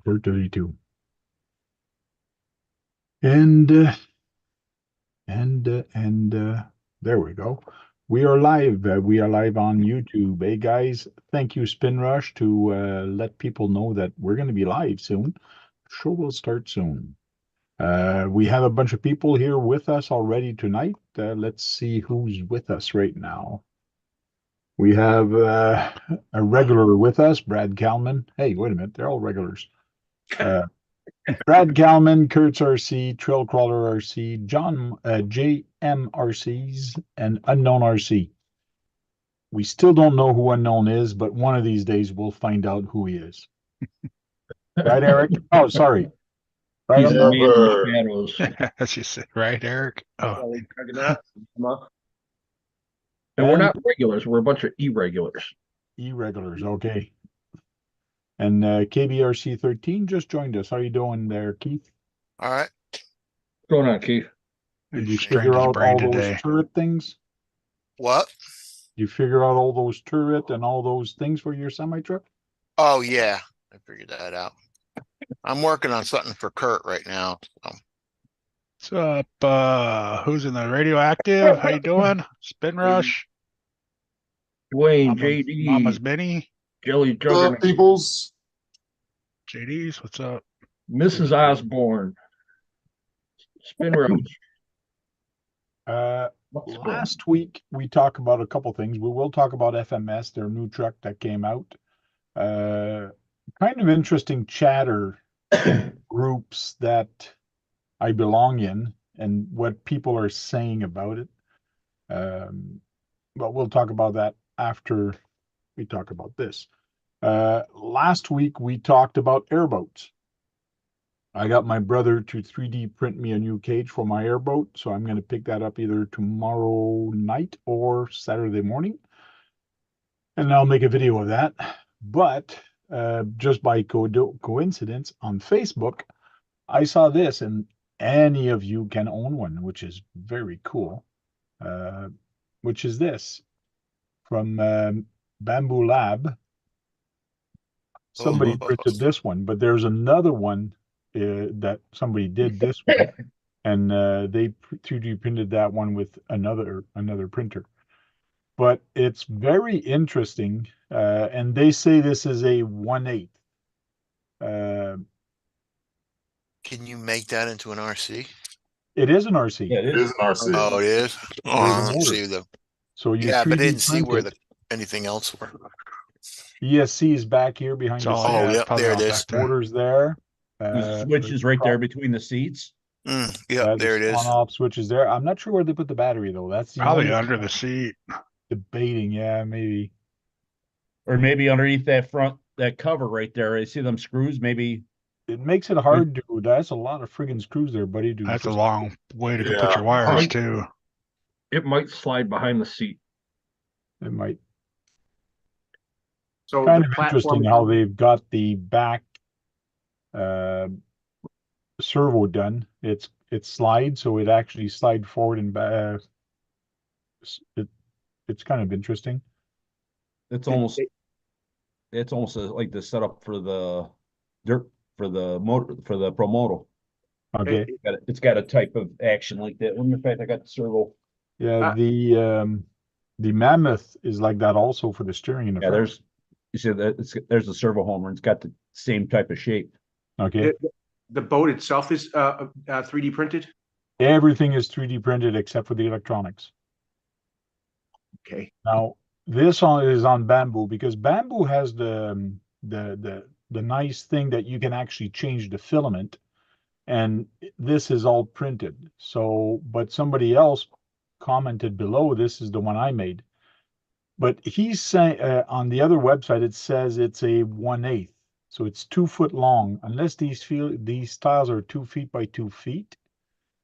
432. And there we go. We are live. We are live on YouTube. Hey guys, thank you, Spin Rush, to let people know that we're going to be live soon. The show will start soon. We have a bunch of people here with us already tonight. Let's see who's with us right now. We have a regular with us, Brad Kalman. Hey, wait a minute. They're all regulars. Brad Kalman, Kurtz RC, Trail Crawler RC, John JM RCs, and Unknown RC. We still don't know who Unknown is, but one of these days we'll find out who he is. Right, Eric? Oh, sorry. Right, He's the man in the shadows. As you said, right, Eric? Oh. And we're not regulars. We're a bunch of irregulars. Irregulars, okay. And KBRC13 just joined us. How you doing there, Keith? All right. What's going on, Keith? Did you figure out all those turret things? What? Did you figure out all those turret and all those things for your semi-truck? Oh, yeah. I figured that out. I'm working on something for Kurt right now. What's up? Who's in the radioactive? How you doing? Spin Rush. Dwayne, JD, Mama's Benny. Jelly Juggernaut, peoples. JD's, what's up? Mrs. Osborne, Spin Rush. Last week we talked about a couple things. We will talk about FMS, their new truck that came out. Kind of interesting chatter groups that I belong in and what people are saying about it. But we'll talk about that after we talk about this. Last week we talked about airboats. I got my brother to 3D print me a new cage for my airboat, so I'm going to pick that up either tomorrow night or Saturday morning, and I'll make a video of that. But just by coincidence on Facebook, I saw this, and any of you can own one, which is very cool, which is this from Bamboo Lab. Somebody printed this one, but there's another one that somebody did this one, and they 3D printed that one with another printer. But it's very interesting, and they say this is a 1/8. Can you make that into an RC? It is an RC. Yeah, It is an RC. Oh, it is? Oh, let's see the. So you Yeah, but I 3D didn't see where print anything else were. ESC is back here behind the Oh, Oh, yeah, yep, there it is. Motors there. the switch is right there between the seats. Yep, there it is. On-off switches there. I'm not sure where they put the battery though. That's Probably under the seat. Debating, yeah, maybe. Or maybe underneath that cover right there. I see them screws, maybe. It makes it hard to. That's a lot of friggin' screws there, buddy. That's a long way to put your wires too. It might slide behind the seat. It might. So kind of interesting how they've got the back servo done. It slides, so it actually slide forward and back. It's kind of interesting. It's almost like the setup for the motor for the Promoto. Okay. It's got a type of action like that. In fact, I got the servo. Yeah, the Mammoth is like that also for the steering in the front. You see that there's a servo homer. It's got the same type of shape. Okay. The boat itself is 3D printed. Everything is 3D printed except for the electronics. Okay. Now this is on Bamboo because Bamboo has the nice thing that you can actually change the filament, and this is all printed. So, but somebody else commented below, this is the one I made. But he's saying on the other website it says it's a 1/8, so it's 2 foot long. Unless these tiles are 2 feet by 2 feet.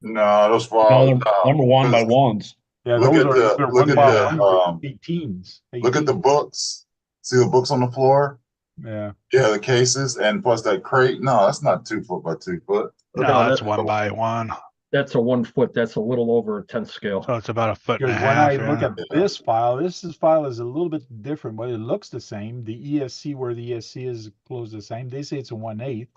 No, those fall. Number 1 by 1s. Yeah, look those at are the look at the 18s. Look at the books. See the books on the floor? Yeah. Yeah, the cases, and plus that crate. No, that's not 2 foot by 2 foot. No, that's 1 by 1. That's a 1 foot. That's a little over a 10th scale. So it's about a foot and a Because half. when I look at this file is a little bit different, but it looks the same. The ESC, where the ESC is close the same, they say it's a 1/8.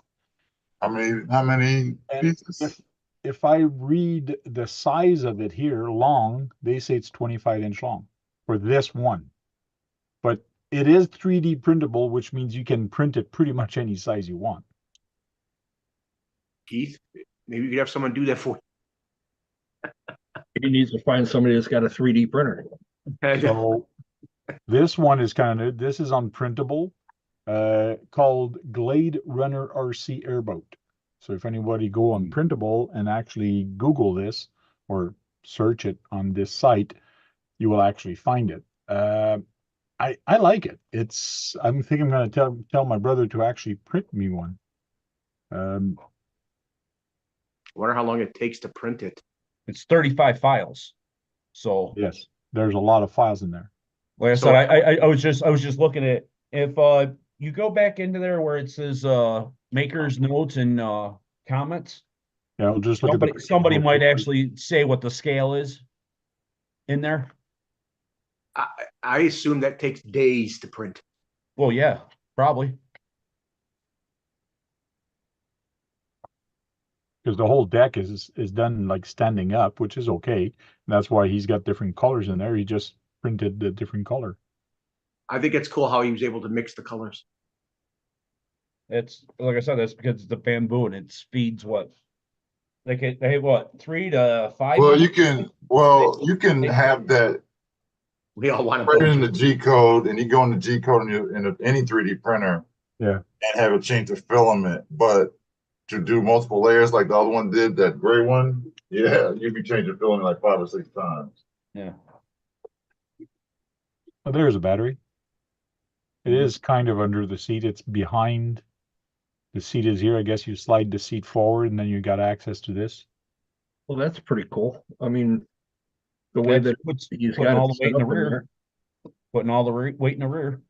How many And pieces? if I read the size of it here, long, they say it's 25-inch long for this one. But it is 3D printable, which means you can print it pretty much any size you want. Keith, maybe you could have someone do that for He needs to find somebody that's got a 3D printer. you. So this one is this is unprintable, called Glade Runner RC Airboat. So if anybody go on printable and actually Google this or search it on this site, you will actually find it. I like it. I'm thinking I'm gonna tell my brother to actually print me one. I wonder how long it takes to print it. It's 35 files. So Yes, there's a lot of files in there. like I So- said, I was just looking at if you go back into there where it says makers notes and comments, Yeah, I'll just look at the somebody picture. might actually say what the scale is in there. I assume that takes days to print. Well, yeah, probably. Because the whole deck is done like standing up, which is okay. And that's why he's got different colors in there. He just printed the different color. I think it's cool how he was able to mix the colors. It's like I said, that's because it's the bamboo and it speeds what? They have what, 3 to 5? Well, you can have that We all want to put it in vote. the G code, and you go in the G code in any 3D printer. Yeah. And have it change the filament, but to do multiple layers like the other one did, that gray one, yeah, you'd be changing filament like 5 or 6 times. Yeah. Oh, there's a battery. It is kind of under the seat. It's behind. The seat is here. I guess you slide the seat forward and then you got access to this. Well, that's pretty cool. I mean, the way That's that what's he's putting got all it the weight set in the up in rear. there. Putting all the weight in the rear.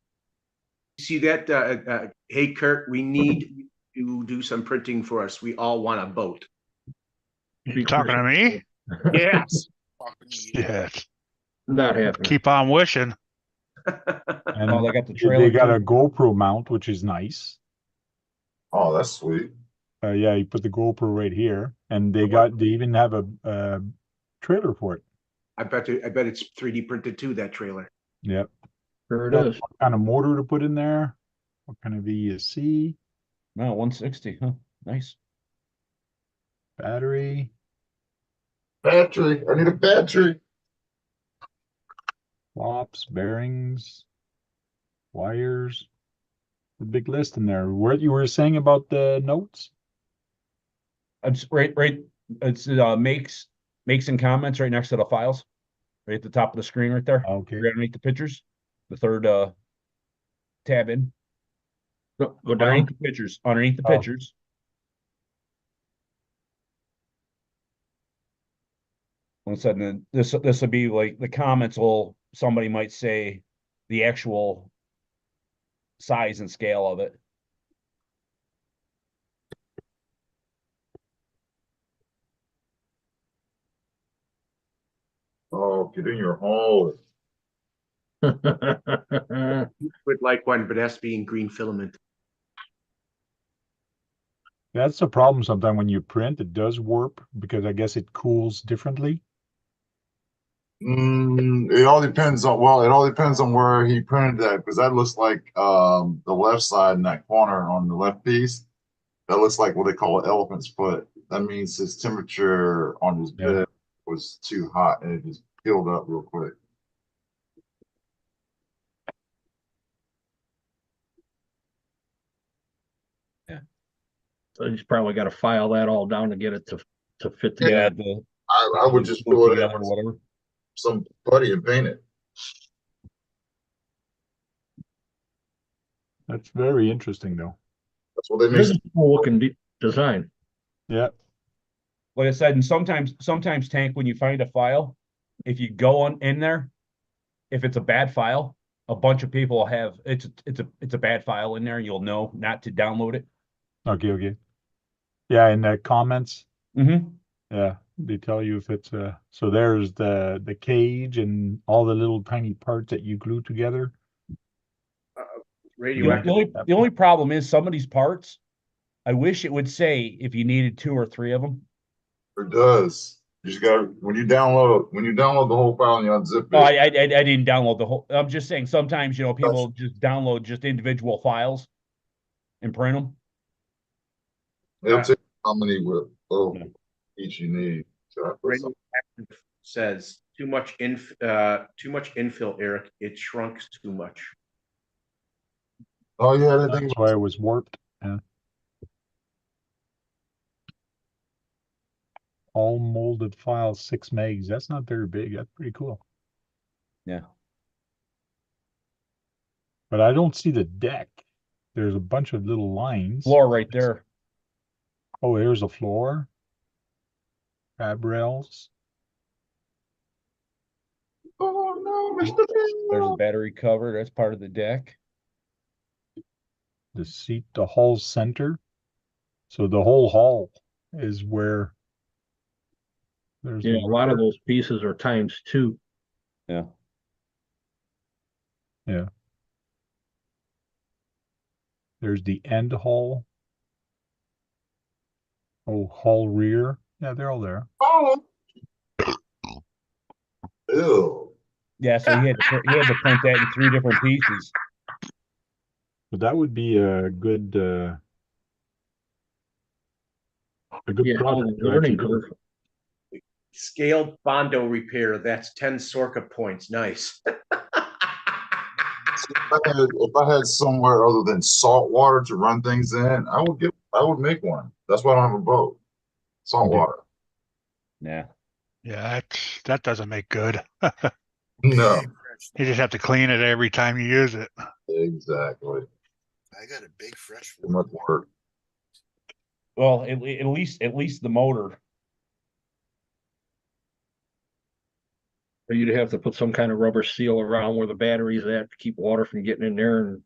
See that? Hey, Kurt, we need to do some printing for us. We all want a boat. You talking to me? Yes. Yes. Not happening. Keep on wishing. And Oh, they got the trailer. they got too. a GoPro mount, which is nice. Oh, that's sweet. Yeah, you put the GoPro right here, and they even have a trailer for it. I bet it's 3D printed too, that trailer. Yep. Sure it Got is. what kind of motor to put in there? What kind of VSC? No, 160. Huh? Nice. Battery? Battery. I need a battery. Flops, bearings, wires. A big list in there. What you were saying about the notes? It's right. It's makes and comments right next to the files, right at the top of the screen, right there. Okay. Right underneath the pictures, the third tab in. Go down. Underneath the pictures. Underneath the Oh. pictures. All of a sudden, this will be like the comments. Somebody might say the actual size and scale of it. Oh, get in your hole. Would like one, but it has to be in green filament. That's the problem sometimes when you print, it does warp because I guess it cools differently. It all depends on where he printed that, because that looks like the left side in that corner on the left piece. That looks like what they call an elephant's foot. That means his temperature on his Yeah. bed was too hot and it just peeled up real quick. So he's probably got to file that all down to get it to fit Yeah, together. I would just fill it in together or with whatever. some putty and paint it. That's very interesting though. That's what they It is make. a cool looking design. Yeah. Like I said, and sometimes Tank, when you find a file, if you go in there, if it's a bad file, a bunch of people have it's a bad file in there. You'll know not to download it. Okay. Yeah, in the comments, Mm-hmm. yeah, they tell you if it's so there's the cage and all the little tiny parts that you glue together. The Radioactive. only problem is some of these parts, I wish it would say if you needed 2 or 3 of them. It does. You just got when you download the whole file and you unzip Oh, it. I didn't download the whole. I'm just saying sometimes people just download just individual files and print them. It'll tell you how many Yeah. each you need. So Radioactive says too much infill, Eric. It shrunk too much. oh yeah, that thing. That's why it was warped. Yeah. All molded files, 6 megs. That's not very big. That's pretty cool. Yeah. But I don't see the deck. There's a bunch of little lines. Floor right there. Oh, there's a floor. Crab rails. Oh no, Mr. There's a battery cover. That's part of the deck. The seat, the hull center. So the whole hull is where there's Yeah, the a lot of rudder. those pieces are ×2. Yeah. Yeah. There's the end hull. Oh, hull rear. Yeah, they're all there. Oh. Ew. Yeah. So he had to print that in 3 different pieces. But that would be a good Yeah, project to learning actually do. curve. Scaled Bondo repair. That's 10 Sorka points. Nice. If I had somewhere other than salt water to run things in, I would make one. That's why I don't have a boat. Salt Okay. water. Yeah. Yeah, that doesn't make good. No, You just have to clean it every time you use it. exactly. I got a big fresh Too much work. Well, at least the motor. Or you'd have to put some kind of rubber seal around where the battery's at to keep water from getting in there and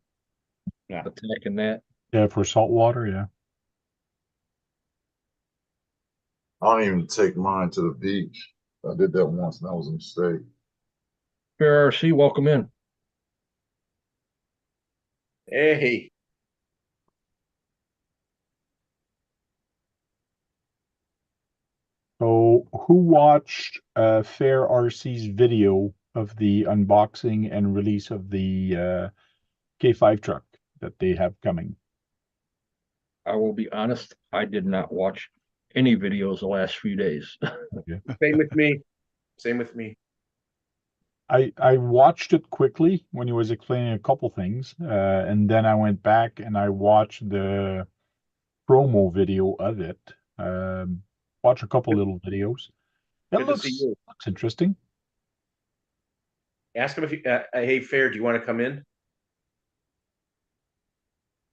Yeah. attacking that. Yeah, for salt water, yeah. I don't even take mine to the beach. I did that once and that was a mistake. RC, welcome in. Hey. So who watched Fair RC's video of the unboxing and release of the K5 truck that they have coming? I will be honest, I did not watch any videos the last few days. Same with me. Same with me. I watched it quickly when he was explaining a couple things, and then I went back and I watched the promo video of it. Watch a couple little videos. It Good to see you. looks interesting. Ask him if you. Hey, Fair, do you want to come in?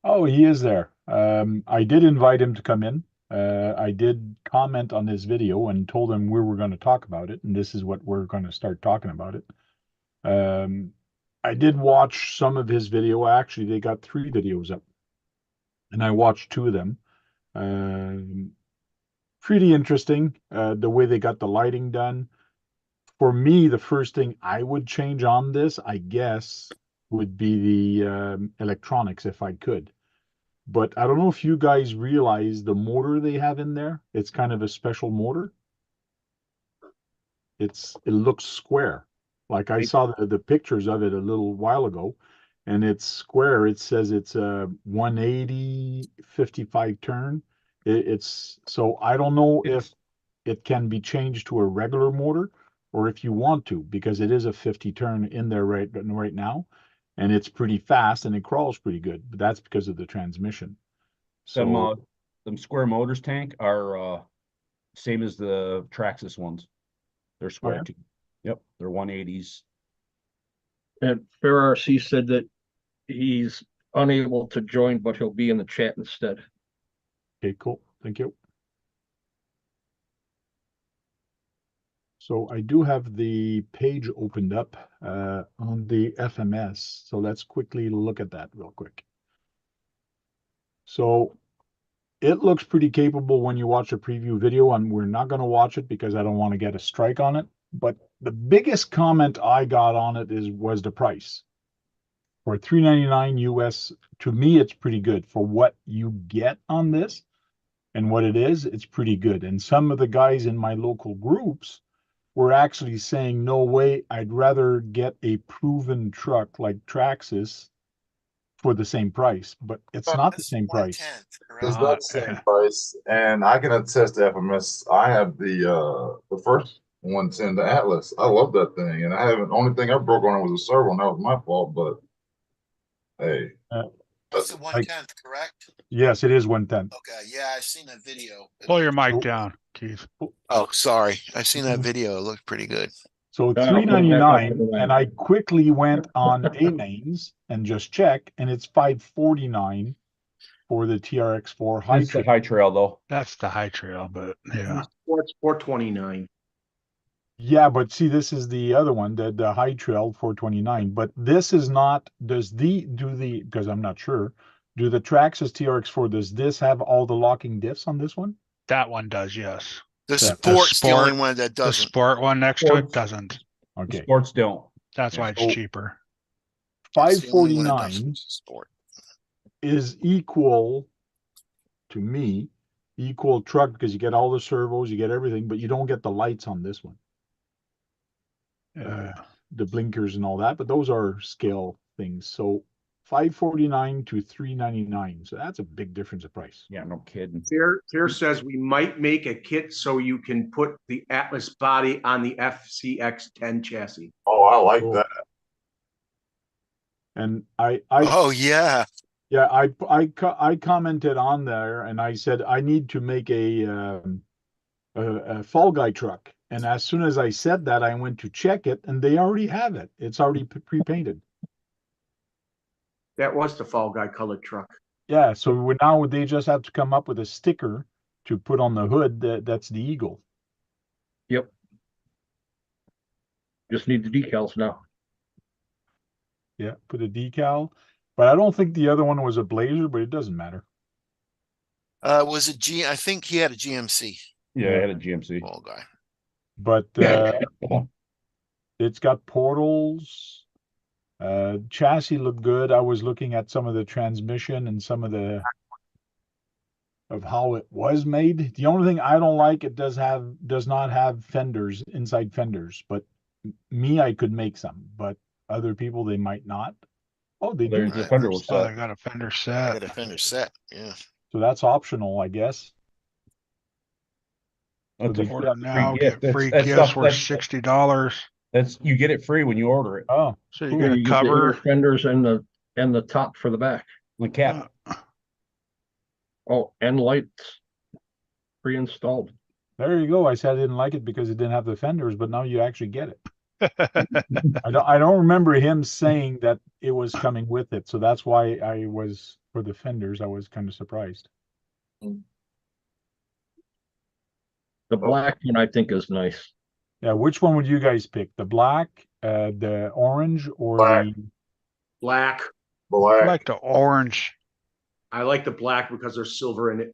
Oh, he is there. I did invite him to come in. I did comment on his video and told him we were going to talk about it, and this is what we're going to start talking about it. I did watch some of his video. Actually, they got 3 videos up, and I watched 2 of them. Pretty interesting, the way they got the lighting done. For me, the first thing I would change on this, I guess, would be the electronics if I could. But I don't know if you guys realize the motor they have in there. It's kind of a special motor. It looks square. Like I saw the pictures of it a little while ago, and it's square. It says it's a 180 55 turn. So I don't know if it can be changed to a regular motor or if you want to, because it is a 50 turn in there right now, and it's pretty fast and it crawls pretty good. But that's because of the transmission. So Them square motors tank are same as the Traxxas ones. They're square yeah? too. Yep, they're 180s. And Fair RC said that he's unable to join, but he'll be in the chat instead. Okay, cool. Thank you. So I do have the page opened up on the FMS. So let's quickly look at that real quick. So it looks pretty capable when you watch a preview video, and we're not going to watch it because I don't want to get a strike on it. But the biggest comment I got on it was the price. for $399 US. To me, it's pretty good for what you get on this and what it is. It's pretty good. And some of the guys in my local groups were actually saying, no way, I'd rather get a proven truck like Traxxas for the same price, but it's not the same price. It's not the same price, and I can attest to FMS. I have the first 110, the Atlas. I love that thing, and I haven't. Only thing I broke on it was a servo, and that was my fault. But hey, That's the 1/10, correct? Yes, it is 110. Okay, yeah, I've seen that video. Pull your mic down, Keith. Oh, sorry. I've seen that video. It looked pretty good. So $399, and I quickly went on A-Mains and just check, and it's $549 for the TRX4 high That's the trail. high trail though. That's the high trail, but yeah. Sports 429. Yeah, but see, this is the other one, the high trail 429. But this is not. Because I'm not sure. Do the Traxxas TRX4? Does this have all the locking diffs on this one? That one does, yes. The Yeah, sport's the only sport- one that The doesn't. sport one next to it Sports. doesn't. Okay, Sports don't. That's why it's So- cheaper. It's the only one that 549 doesn't, sport. is equal to me, equal truck, because you get all the servos, you get everything, but you don't get the lights on this one, Yeah. the blinkers and all that. But those are scale things. So 549 to 399. So that's a big difference of price. Yeah, no kidding. Fear says we might make a kit so you can put the Atlas body on the FCX10 chassis. oh, I like Cool. that. And I Oh, yeah. yeah, I commented on there and I said I need to make a Fall Guy truck. And as soon as I said that, I went to check it, and they already have it. It's already pre-painted. That was the Fall Guy colored truck. Yeah, so now they just have to come up with a sticker to put on the hood. That's the eagle. Yep. Just need the decals now. Yeah, put a decal. But I don't think the other one was a Blazer, but it doesn't matter. Was it I think he had a GMC. Yeah, I had a GMC. Ball guy. But it's got portals. Chassis looked good. I was looking at some of the transmission and some of how it was made. The only thing I don't like, it does not have fenders, inside fenders. But me, I could make some, but other people, they might not. Oh, they do. There's the fender was Oh, set. they got a fender I set. got a fender set. Yeah. So that's optional, I guess. That's So a they- Order now, free get gift. That's- free that's gifts stuff worth that- $60. That's you get it free when you order it. Oh, So you Cool, get a get the inner cover. fenders and the top for the back. The cap. Oh, and lights pre-installed. there you go. I said I didn't like it because it didn't have the fenders, but now you actually get it. I don't remember him saying that it was coming with it, so that's why I was for the fenders. I was kind of surprised. The black one I think is nice. Yeah, which one would you guys pick? The black, the orange, or Black. the? Black. I Black. like the orange. I like the black because there's silver in it.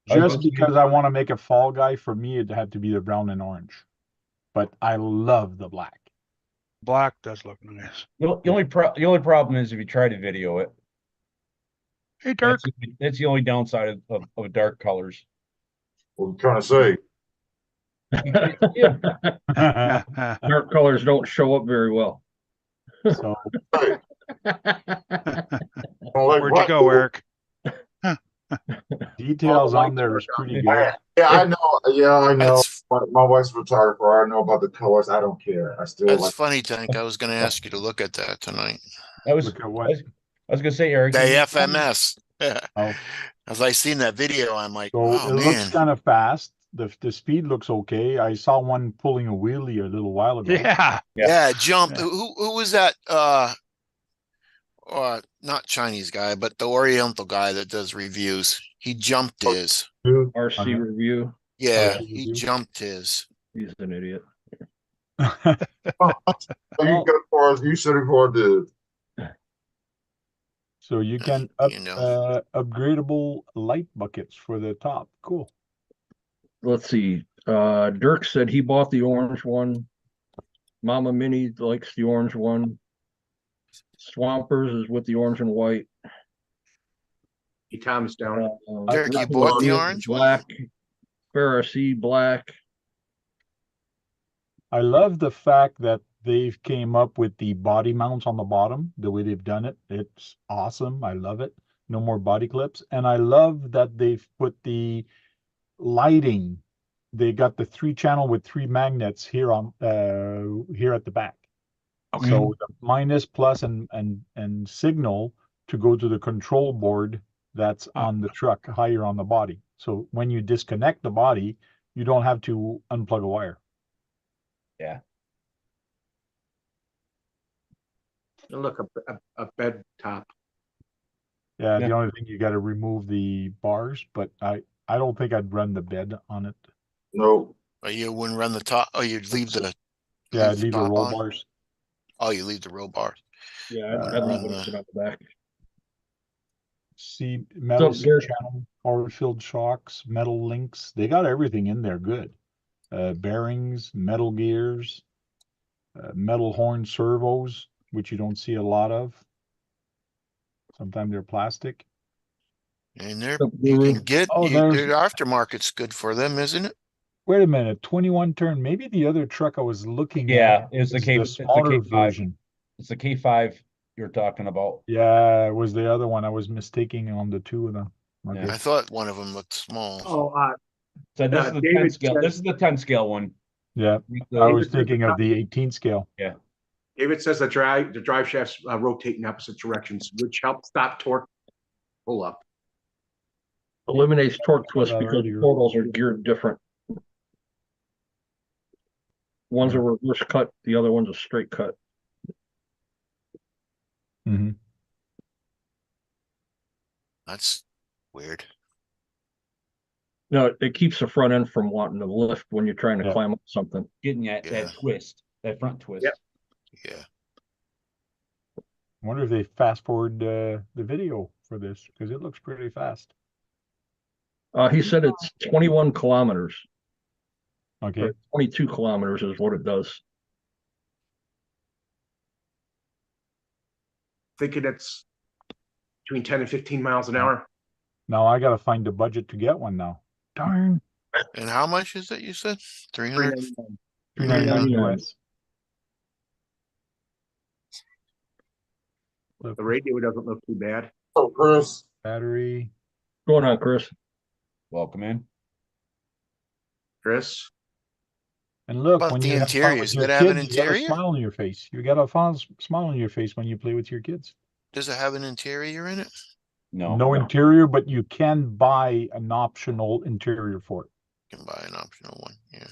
Just because I want to make a Fall Guy, for me, it had to be the brown and orange. But I love the black. Black does look nice. The only problem is if you try to video it. Hey, Dirk. That's the only downside of dark colors. What are you trying to say? Yeah. Dark colors don't show up very well. So Hey, I don't like Where'd you black go, people. Eric? details on there is pretty good. Yeah, I know. Yeah, I know. That's, My wife's a photographer. I know about the colors. I don't care. I still that's like. funny, Tank. I was going to ask you to look at that tonight. I was Look at I what? was, I was gonna say, Eric. The FMS. Oh. As I seen that video, I'm like, So oh it looks man. kind of fast. The speed looks okay. I saw one pulling a wheelie a little while ago. Yeah. Yeah, jump. Yeah. Who was that? Not Chinese guy, but the Oriental guy that does reviews. He jumped his. RC Uh-huh. review. Yeah, Oh, he review? jumped his. He's an idiot. So you got as far as you said before the So you can You know. upgradable light buckets for the top. Cool. Let's see. Dirk said he bought the orange one. Mama Minnie likes the orange one. Swampers is with the orange and white. Hey, Tom is down. Derek, you Red bought the Bull orange one? black. Ferrari black. I love the fact that they've came up with the body mounts on the bottom, the way they've done it. It's awesome. I love it. No more body clips. And I love that they've put the lighting. They got the 3-channel with 3 magnets here on here at the back. Okay. So the minus, plus, and signal to go to the control board that's on the truck higher on the body. So when you disconnect the body, you don't have to unplug a wire. Yeah. And look, a bed top. Yeah, Yeah. the only thing you got to remove the bars, but I don't think I'd run the bed on it. No, Or you wouldn't run the top, oh, you'd leave the. Yeah, I'd leave the top roll on? bars. Oh, you leave the roll bars. Yeah, I'd run leave it on the back. See metal So there- channel, power filled shocks, metal links. They got everything in there good. Bearings, metal gears, metal horn servos, which you don't see a lot of. Sometimes they're plastic. And they're, So you there can is- get, Oh, their there's- aftermarket's good for them, isn't it? Wait a minute, 21 turn. Maybe the other truck I was looking Yeah, at it's the is K. the It's the smaller K5. version. It's the K5 you're talking about. Yeah, it was the other one. I was mistaking on the two of them. Okay. Yeah. I thought one of them looked small. Oh, So this is the 10 David scale. said- This is the 10 scale one. Yeah, The- I was thinking of the 18 scale. David says the drive shafts rotate in opposite directions, which helps stop torque pull up. eliminates torque twist that because the earlier. portals are geared different. One's a reverse cut, the other one's a straight cut. Hmm. That's weird. No, it keeps the front end from wanting to lift when you're trying to Yeah. climb up something. Getting that Yeah. twist, that front twist. Yep. Yeah. I wonder if they fast forward the video for this because it looks pretty fast. He said it's 21 kilometers, Okay. or 22 kilometers is what it does. Thinking it's between 10 and 15 miles an hour. Now I got to find the budget to get one now. Darn. And how much is it, you said? 300? $399 $399. US. The radio doesn't look too bad. so Chris, Battery. Going on, Chris? Welcome in. Chris, And look, About when the you have fun interior, with does your it have an kids, you got a interior? smile on your face. You got a fun smile on your face when you play with your kids. Does it have an interior in it? No. No interior, but you can buy an optional interior for it, You can buy an optional one, yeah.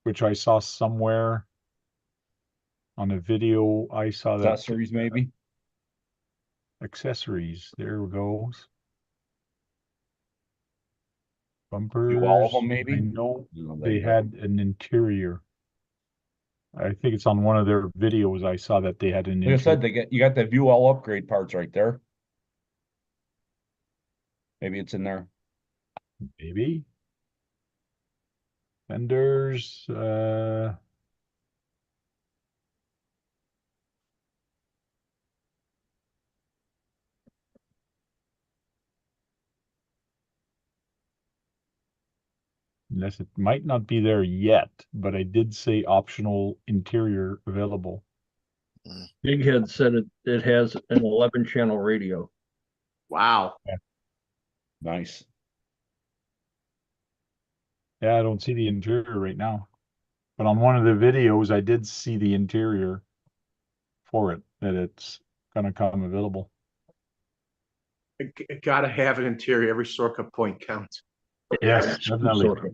which I saw somewhere on a video. I saw that Accessories maybe. accessories. There it goes. Bumpers. Do all of them maybe? I know No, they had an interior. I think it's on one of their videos. I saw that they had an Like I said, interior. you got the view all upgrade parts right there. Maybe it's in there. Maybe. Fenders, unless it might not be there yet, but I did say optional interior available. Big Head said it has an 11-channel radio. wow. Nice. Yeah, I don't see the interior right now. But on one of the videos, I did see the interior for it, that it's gonna come available. It gotta have an interior. Every circuit point counts. Yes, Scoop definitely.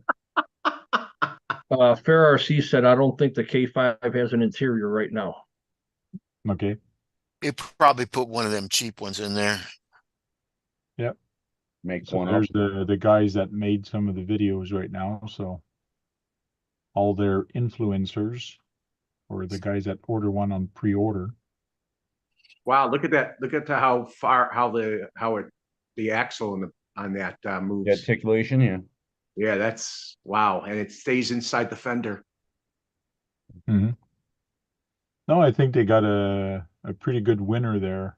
soda. Ferrari said, I don't think the K5 has an interior right now. Okay, You probably put one of them cheap ones in there. Make so one up. there's the guys that made some of the videos right now, so all their influencers or the guys that order one on pre-order. Wow, look at that. Look at how the axle on that The moves. articulation, yeah. Yeah, that's wow. And it stays inside the fender. No, I think they got a a pretty good winner there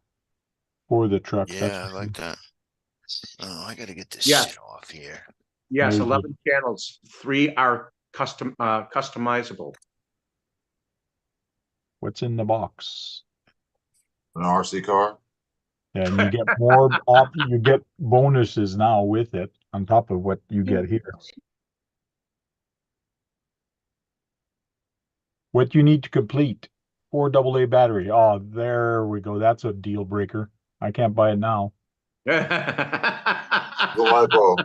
for the trucks. That's Yeah, I for sure. like that. Oh, I gotta get this Yeah. shit off here. Yes, Very good. 11 channels. 3 are customizable. What's in the box? An RC car. And you get more you get bonuses now with it on top of what you get here. What you need to complete? 4 AA battery. Oh, there we go. That's a deal breaker. I can't buy it now. The lipo.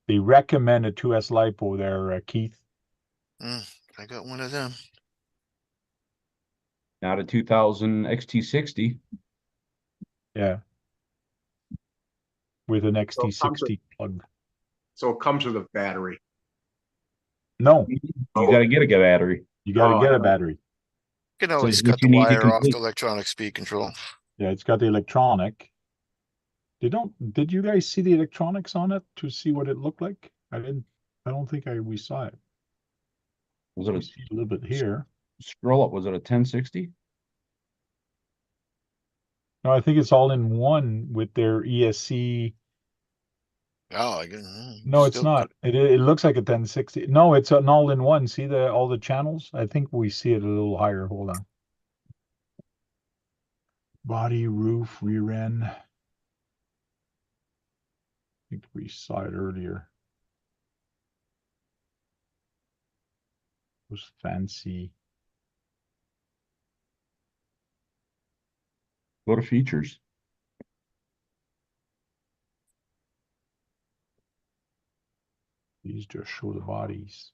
They recommend a 2S lipo there, Keith. I got one of them. Not a 2000 XT60. Yeah. With an So it comes XT60 plug. So it comes with a battery. No, You gotta get a good battery. you got to Oh, get I a know. battery. You can always what cut you the need to wire off the complete. electronic speed control. Yeah, it's got the electronic. Did you guys see the electronics on it to see what it looked like? I don't think we saw it. Was it We a see a little bit here. scroll up? Was it a 1060? No, I think it's all in one with their ESC. Oh, I No, it's still not. It looks like a 1060. No, it's an all-in-one. See all the channels? I think we see it a little higher. Hold on. Body, roof, rear end. I think we saw it earlier. It was fancy. Go to features. These just show the bodies.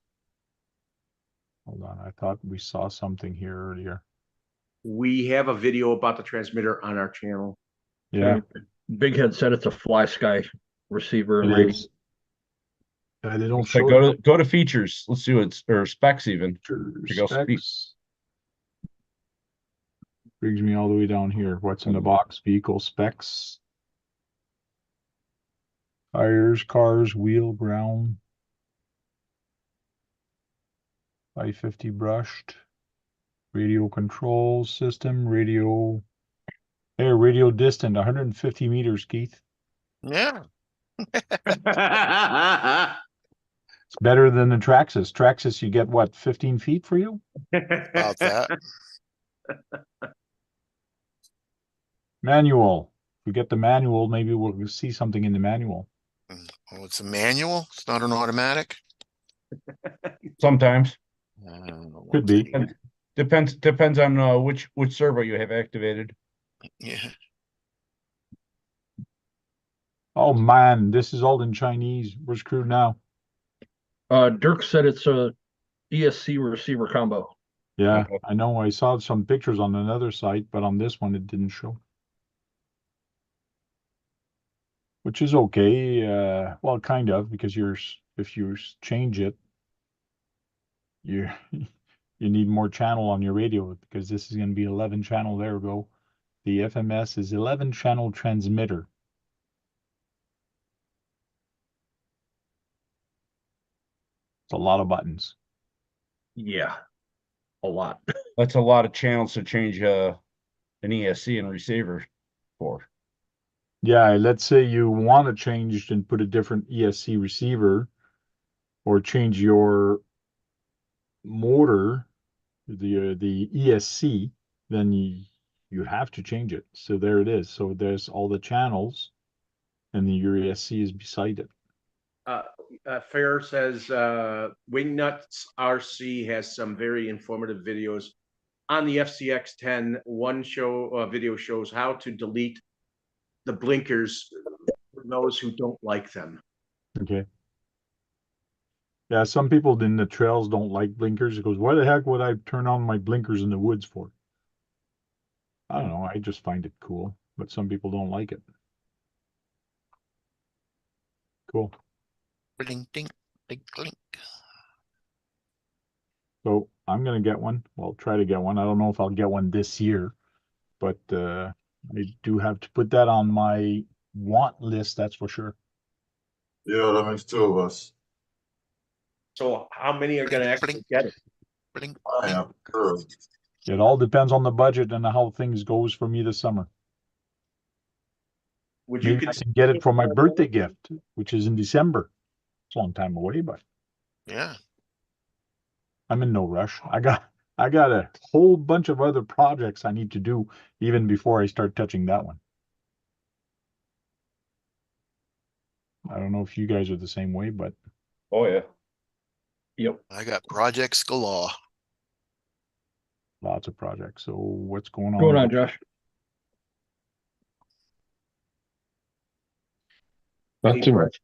Hold on. I thought we saw something here earlier. We have a video about the transmitter on our channel. Yeah, Big Head said it's a fly sky receiver. it and is. Yeah, they don't So show go to features. Let's do it, or specs even. the go speed. specs. Brings me all the way down here. What's in the box? Vehicle specs. Tires, cars, wheel, ground. 550 brushed. Radio control system, radio. Hey, radio distant, 150 meters, Keith. Yeah. It's better than the Traxxas. Traxxas, you get what, 15 feet for you? About that. Manual. If we get the manual, maybe we'll see something in the manual. Oh, it's a manual. It's not an automatic. Sometimes Could be. depends on which servo you have activated. Yeah. Oh man, this is all in Chinese. We're screwed now. Dirk said it's a ESC receiver combo. Yeah, Okay. I know. I saw some pictures on another site, but on this one it didn't show. Which is okay. Well, kind of, because if you change it, you you need more channel on your radio, because this is going to be 11 channel. There we go. The FMS is 11 channel transmitter. It's a lot of buttons. Yeah, a lot. That's a lot of channels to change an ESC and receiver for. Yeah, let's say you want to change and put a different ESC receiver, or change your motor, the ESC, then you have to change it. So there it is. So there's all the channels, and the your ESC is beside it. Fair says Wingnuts RC has some very informative videos on the FCX10. One video shows how to delete the blinkers for those who don't like them. Okay. Yeah, some people in the trails don't like blinkers. It goes, why the heck would I turn on my blinkers in the woods for? I don't know. I just find it cool, but some people don't like it. Cool. Ding, ding, ding, ding. So I'm gonna get one. Well, try to get one. I don't know if I'll get one this year, but I do have to put that on my want list. That's for sure. Yeah, that makes 2 of us. So how many are going to actually get it? Bling, I bling. am. Sure. It all depends on the budget and how things goes for me this summer. Would you Maybe I consider can get it for my birthday gift, which is in December. It's a long time away, but Yeah. I'm in no rush. I got a whole bunch of other projects I need to do even before I start touching that one. I don't know if you guys are the same way, but Oh, yeah. Yep. I got projects galore. lots of projects. So what's going Going on? on, Josh? Not too much.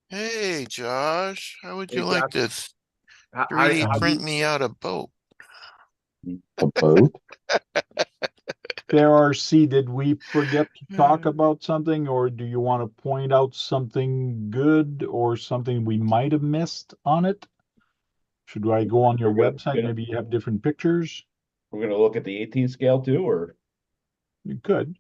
Hey, Josh, how would Hey, you like Josh. to How, 3D how do print you- me out a boat? A boat? There are C, did we forget to talk Hmm. about something, or do you want to point out something good or something we might have missed on it? Should I go on your We're website? gonna- Maybe you have different pictures? We're gonna look at the 18 scale too, or You could.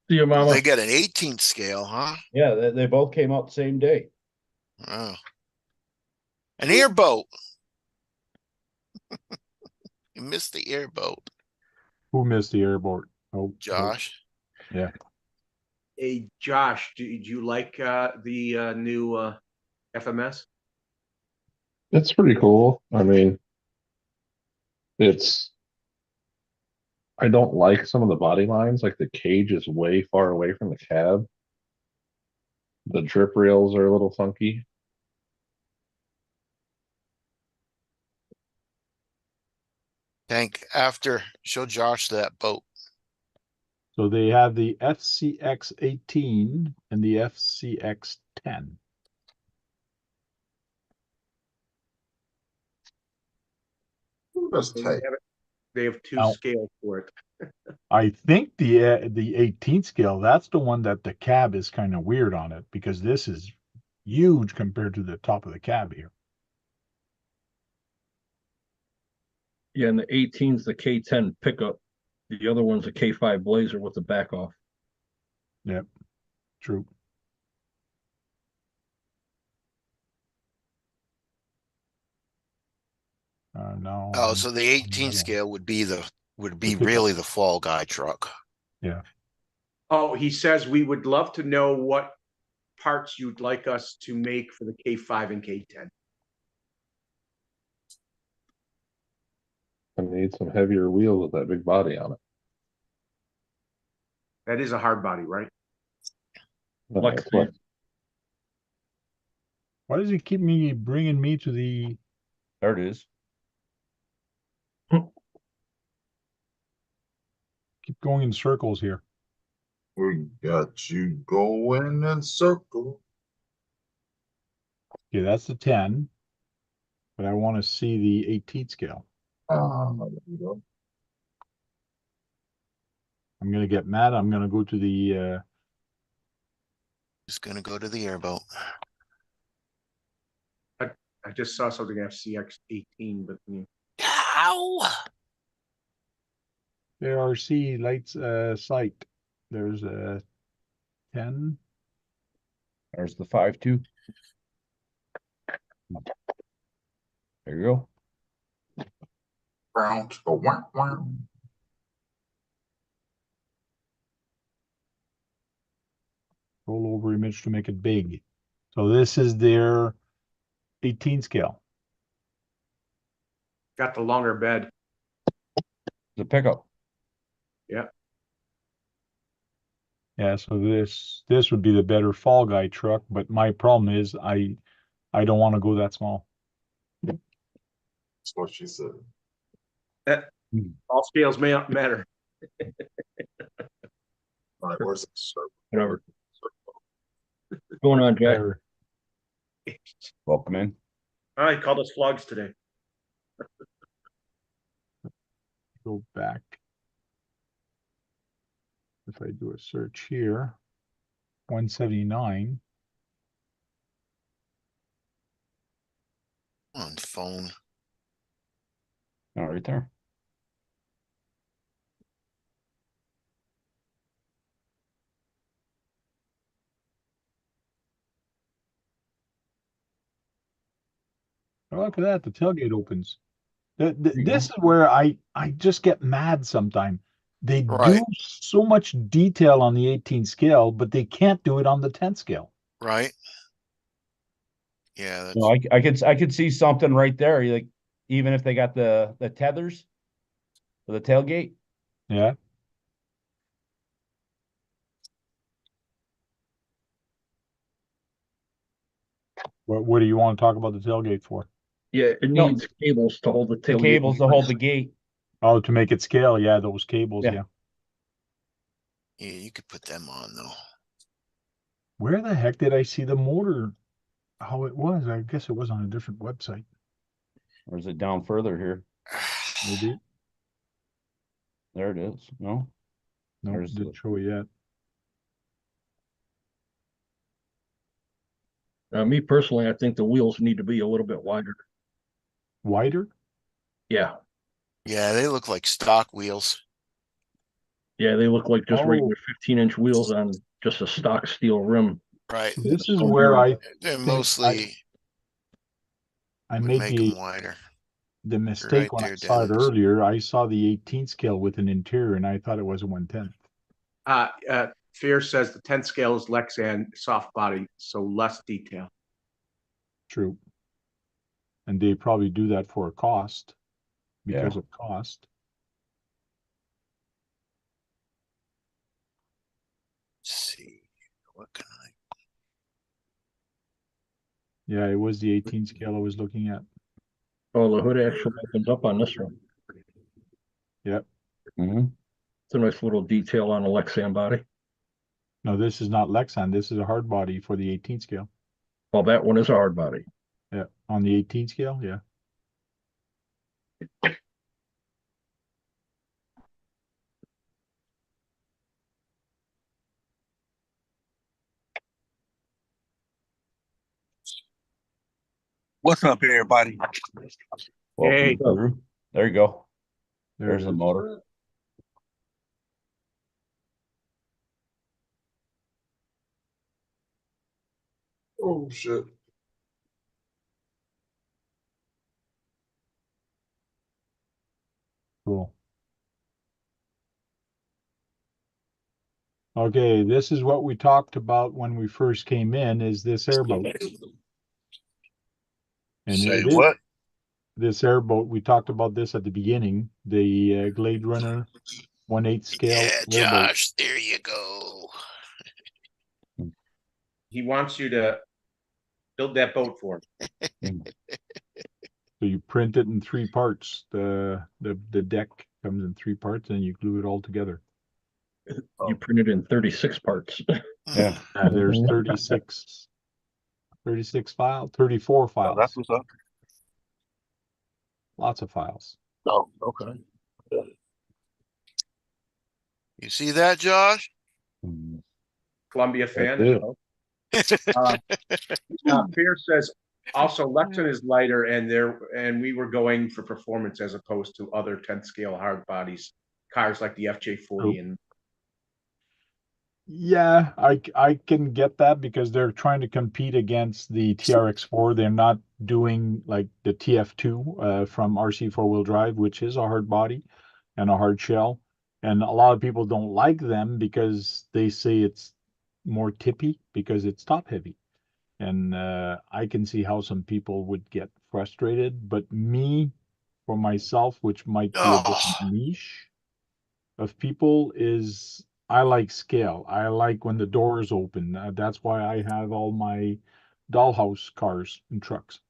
See you, Mama. They got an 18th scale, huh? yeah, they both came out the same day. Oh. An airboat. You missed the airboat, Who missed the airport? Oh, Josh. yeah. Hey, Josh, do you like the new FMS? It's pretty cool. I mean, it's, I don't like some of the body lines, like the cage is way far away from the cab. The drip rails are a little funky. Tank, after, show Josh that boat. So they have the FCX18 and the FCX10. Ooh, that's They tight. have, they have two Now- scales for it. I think the 18 scale, that's the one that the cab is kind of weird on it because this is huge compared to the top of the cab here. Yeah, and the 18's the K10 pickup. The other one's a K5 Blazer with the back off. Yep, true. No. Oh, so the 18 scale would be pickup. really the fall guy truck. Yeah. Oh, he says we would love to know what parts you'd like us to make for the K5 and K10. I need some heavier wheels with that big body on it. That is a hard body, right? Like That's what, Why does he keep bringing me to the? There it is. Keep going in circles here. We got you going in circle. Okay, that's the 10. But I want to see the 18 scale. There you go. I'm gonna get mad. I'm gonna go to the Just gonna go to the airboat. I just saw something FCX18, but Ow! ARC lights sight. There's a 10. There's the 5.2. There you go. Brown to go wah, wah. Roll over image to make it big. So this is their 18 scale. got the longer bed. The pickup. Yeah, so this would be the better fall guy truck, but my problem is I don't want to go that small. That's what she said. All scales may not matter. All right, where's the circle? Whatever. Going on, Jack? There, Welcome in. I called us flogs today. go back. If I do a search here, 179. On phone. Oh, right there. Oh, look at that, the tailgate opens. This is where I just get mad sometimes. They do Right. so much detail on the 18 scale, but they can't do it on the 10 scale. Right. Yeah, that's No, I could see something right there. Like even if they got the tethers for the tailgate. Yeah. What do you want to talk about the tailgate for? Yeah, it No. needs cables to hold the The tailgate. cables to hold the gate. Oh, to make it scale. Yeah, those cables. Yeah. Yeah. yeah, you could put them on though. Where the heck did I see the motor? How it was? I guess it was on a different website. Or is it down further here? Maybe. There it is. No. No, There's didn't the- show it yet. Me personally, I think the wheels need to be a little bit wider. Wider? Yeah, Yeah, they look like stock wheels. yeah, they look like just Oh. regular 15-inch wheels on just a stock steel rim. Right. This is So where narrow. They're think mostly I would made make them wider. the mistake right when I there, saw it Dennis. earlier. I saw the 18 scale with an interior, and I thought it was a 110. Fear says the 10 scale is Lexan soft body, so less detail. True. And they probably do that for a cost, because Yeah. of cost. Let's see. What can I? Yeah, it was the 18 scale I was looking at. Oh, the hood actually opens up on this one. Yep. Mhm. It's a nice little detail on the Lexan body. No, this is not Lexan. This is a hard body for the 18 scale. Well, that one is a hard body. Yeah. On the 18 scale, yeah. What's up, everybody? Welcome Hey. through. There you go. There There's it the is. motor. Oh shit. Cool. Okay, this is what we talked about when we first came in, is this airboat. And Say it is what? this airboat. We talked about this at the beginning, the Glade Runner 1/8 scale Yeah, airboat. Josh, there you go. He wants you to build that boat for him. So you print it in 3 parts. The deck comes in 3 parts, and you glue it all together. You print it in 36 parts. Yeah. There's Mhm. 36 file, 34 Oh, files. that's what's up. Lots of files. Oh, okay. You see that, Josh? Columbia I fan. do. Fear says also Lexan is lighter, and we were going for performance as opposed to other 10 scale hard bodies, cars like the FJ40 and Yeah, I can get that because they're trying to compete against the TRX4. They're not doing like the TF2 from RC four-wheel drive, which is a hard body and a hard shell. And a lot of people don't like them because they say it's more tippy because it's top heavy. And I can see how some people would get frustrated. But me, for myself, which might be a different Oh, niche of people, is I like scale. I like when the doors open. That's why I have all my dollhouse cars and trucks,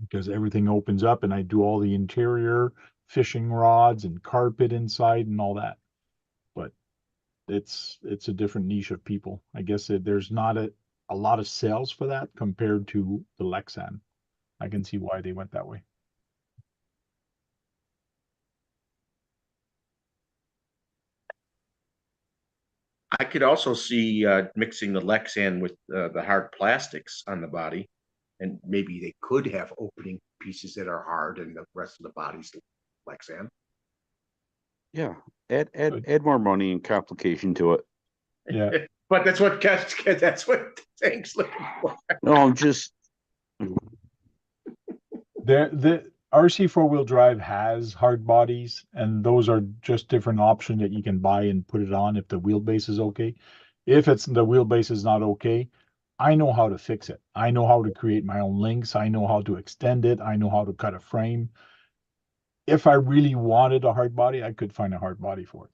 because everything opens up and I do all the interior fishing rods and carpet inside and all that. But it's a different niche of people. I guess there's not a lot of sales for that compared to the Lexan. I can see why they went that way. I could also see mixing the Lexan with the hard plastics on the body, and maybe they could have opening pieces that are hard, and the rest of the body's Lexan. Yeah, add more money and complication to it. Yeah. But that's what Tank's looking for. No, I'm just There, RC four-wheel drive has hard bodies, and those are just different options that you can buy and put it on if the wheelbase is okay. If it's the wheelbase is not okay, I know how to fix it. I know how to create my own links. I know how to extend it. I know how to cut a frame. If I really wanted a hard body, I could find a hard body for it.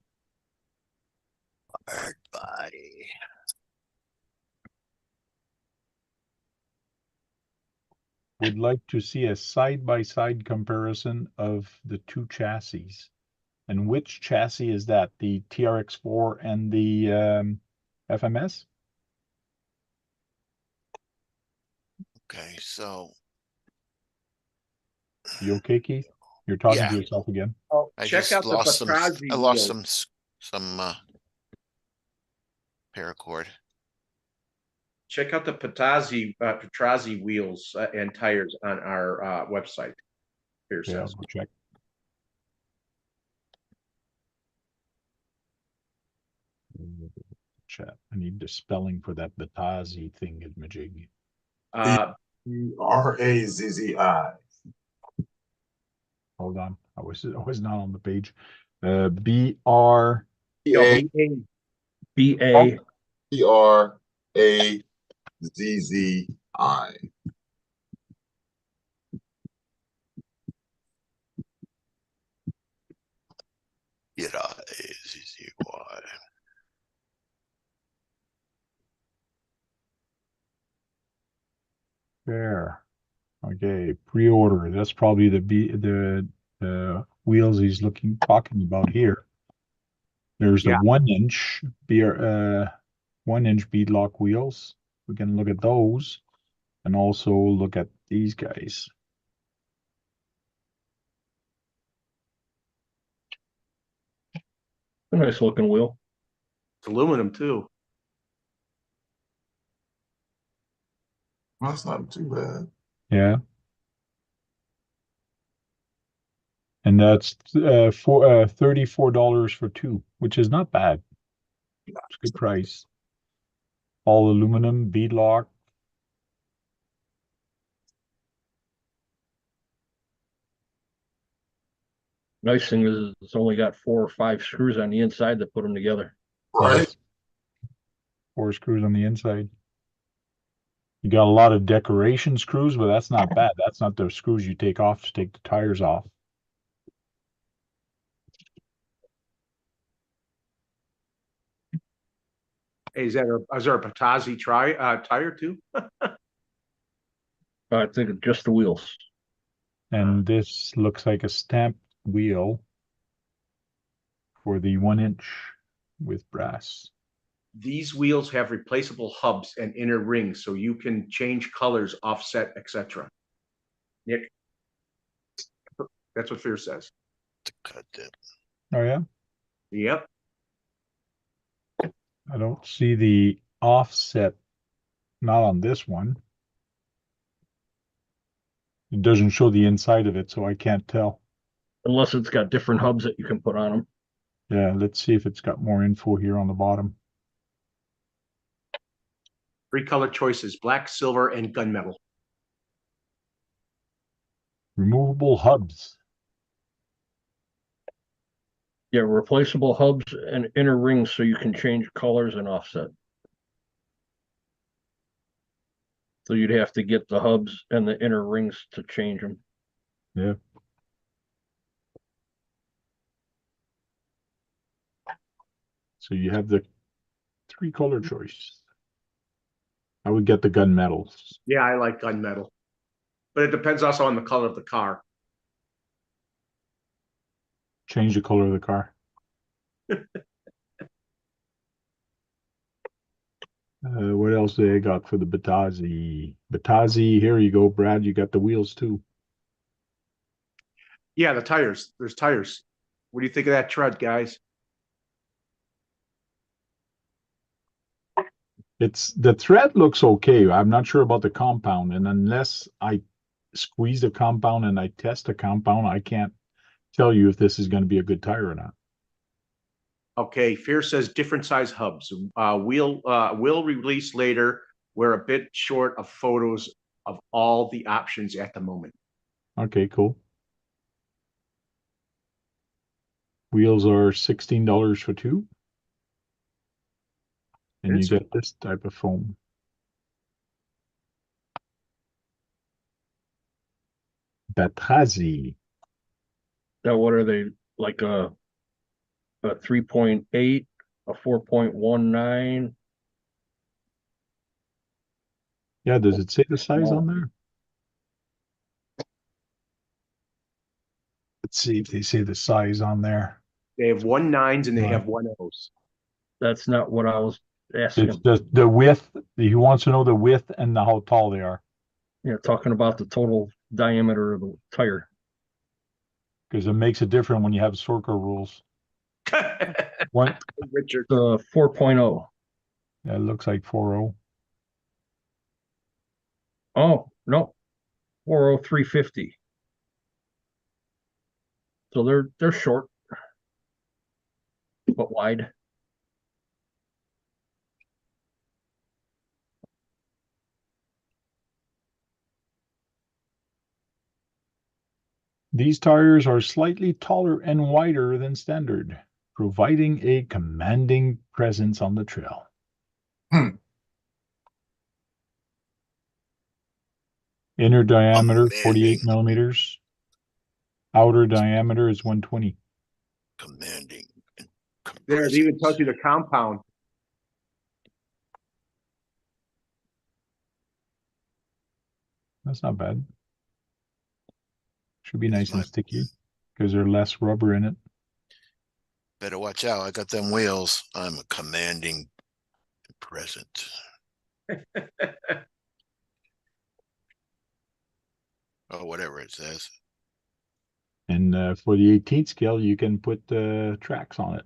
Hard body. Would like to see a side-by-side comparison of the two chassis. And which chassis is that? The TRX4 and the FMS? Okay, so You okay, Keith? You're talking Yeah. to yourself again. Oh, I check just out the lost some. Patrazi I lost wheels. some paracord. Check out the Patrazi wheels and tires on our website. Here Yeah, I'll says. go check. Chat. I need the spelling for that Batazi thing at Majig. Razzi. Hold on. I was not on the page. BR. BA. Razzi. Y. There. Okay, pre-order. That's probably the wheels he's talking about here. There's the Yeah. 1-inch BR 1-inch beadlock wheels. We can look at those and also look at these guys. A nice looking wheel. It's aluminum too. That's not too bad. Yeah. And that's $34 for two, which is not bad. It's a good price. All aluminum, beadlock. Nice thing is it's only got 4 or 5 screws on the inside that put them together. Right? Yes. 4 screws on the inside. You got a lot of decoration screws, but that's not bad. That's not the screws you take off to take the tires off. Hey, is there a Patrazi tire too? I think it's just the wheels. And this looks like a stamped wheel for the 1-inch with brass. These wheels have replaceable hubs and inner rings, so you can change colors, offset, etc. Nick, that's what Fear says. Cut it. Oh yeah? Yep. I don't see the offset, not on this one. It doesn't show the inside of it, so I can't tell. Unless it's got different hubs that you can put on them. Yeah, let's see if it's got more info here on the bottom. 3 color choices: black, silver, and gunmetal. Removable hubs. Yeah, replaceable hubs and inner rings so you can change colors and offset. So you'd have to get the hubs and the inner rings to change them. Yeah. So you have the 3 color choice. I would get the gunmetals. Yeah, I like gunmetal, but it depends also on the color of the car. Change the color of the car. What else they got for the Batazi? Batazi, here you go, Brad. You got the wheels too. Yeah, the tires. There's tires. What do you think of that tread, guys? The thread looks okay. I'm not sure about the compound, and unless I squeeze the compound and I test the compound, I can't tell you if this is going to be a good tire or not. Okay, Fear says different size hubs. Will release later. We're a bit short of photos of all the options at the moment. Okay, cool. Wheels are $16 for two. And you Insert. get this type of foam. Batrazi. Now, what are they, like a 3.8, a 4.19? Yeah, does it say the size on there? Let's see if they say the size on there. They have 1.9s and they Right. have 1.0s. That's not what I was It's asking. just the width. He wants to know the width and how tall they are. Yeah, talking about the total diameter of the tire. Because it makes it different when you have Sorka rules. One, Richard. The 4.0. that looks like 4.0. Oh, no. 40350. So they're short, but wide. These tires are slightly taller and wider than standard, providing a commanding presence on the trail. Inner diameter, 48 millimeters. Outer diameter is 120. Commanding. There, it even tells you the compound. That's not bad. Should be nice and my- sticky because there's less rubber in it. Better watch out. I got them wheels. I'm a commanding present. Or whatever it says. And for the 18th scale, you can put tracks on it.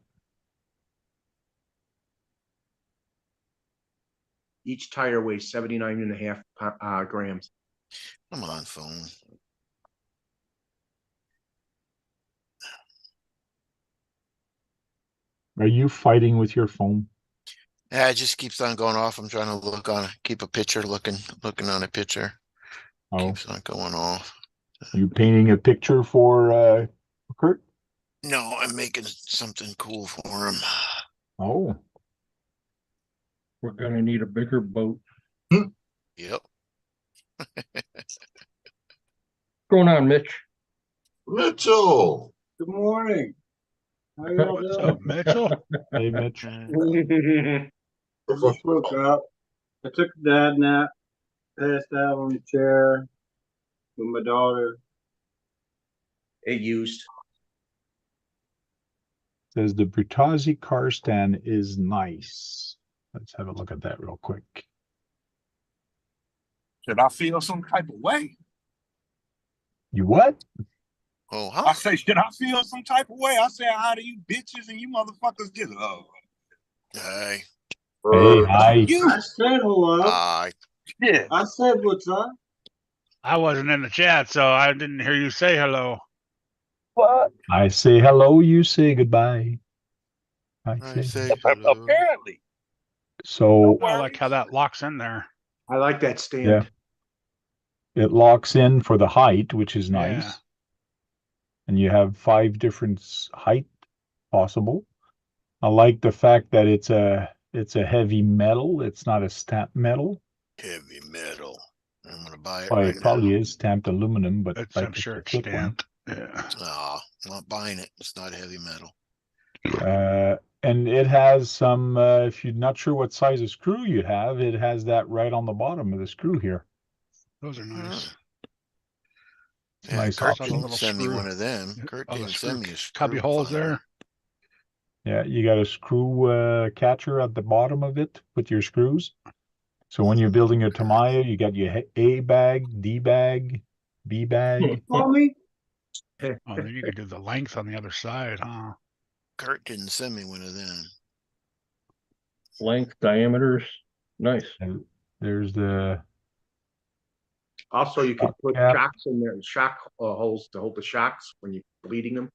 Each tire weighs 79.5 grams. Come on, phone. Are you fighting with your phone? Yeah, it just keeps on going off. I'm trying to keep a picture, looking on a picture. Oh, Keeps on going off. you painting a picture for Kurt? No, I'm making something cool for him. Oh, We're gonna need a bigger boat. Yep. What's going on, Mitch? Mitchell. Good morning. How y'all What's doing? up, Mitchell? hey, Mitch. I just woke up. I took a dad nap, passed out on the chair with my daughter. It used. Says the Brutazzi car stand is nice. Let's have a look at that real quick. Should I feel some type of way? You what? Oh, I say, should I feel some type of way? I say hi to you bitches and you motherfuckers just Hey. Hey, hi. you. I said hello. Hi. Yeah. I said what's up. I wasn't in the chat, so I didn't hear you say hello. What? I say hello, you say goodbye. I say hello. Apparently. so. I like how that locks in there. I like that stand. Yeah. It locks in for the height, which is nice. Yeah. And you have 5 different height possible. I like the fact that it's a heavy metal. It's not a stamped metal. Heavy metal. I'm gonna buy it Well, right it probably now. is stamped aluminum, but It's, like I'm sure a it's thick one. stamped. Yeah. Oh, I'm not buying it. It's not heavy metal. And it has some, if you're not sure what size of screw you have, it has that right on the bottom of the screw here. Those are nice. It's a Yeah, nice Kurt Saw the didn't little send me screw. one of them. Yeah, Kurt oh, the didn't screw send me a cubby screw holes finder. there. Yeah, you got a screw catcher at the bottom of it with your screws. So when you're building your Tamiya, you got your A bag, D bag, B bag. Call me. Oh, then you could do the length on the other side, huh? Kurt didn't send me one of them. Length, diameters. Nice. And there's the Also, you can Shock put cap. shocks in there, shock holes to hold the shocks when you're bleeding them.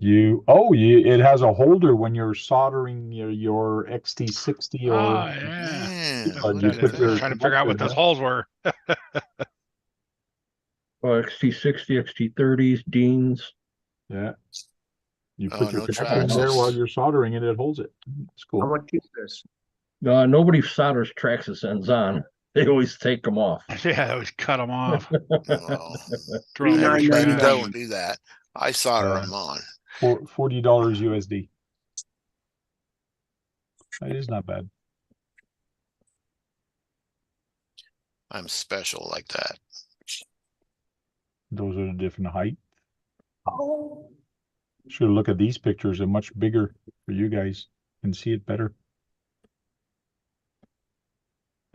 it has a holder when you're soldering your XT60 Oh, or yeah. Yeah, or Looked you at put it. your Trying to figure out what connector those there. holes were. XT60, XT30s, Deans. Yeah. You Oh, put your no connector in there Traxxas. while you're soldering it, it holds it. It's How cool. much is this? Nobody solders Traxxas ends on. They always take them off. Yeah, we cut them off. Well, Throw 'em in the everybody trash. don't do that. I solder Uh, them on. For $40 USD. That is not bad. I'm special like that. Those are the different height. Should look at these pictures. They're much bigger for you guys. Can see it better.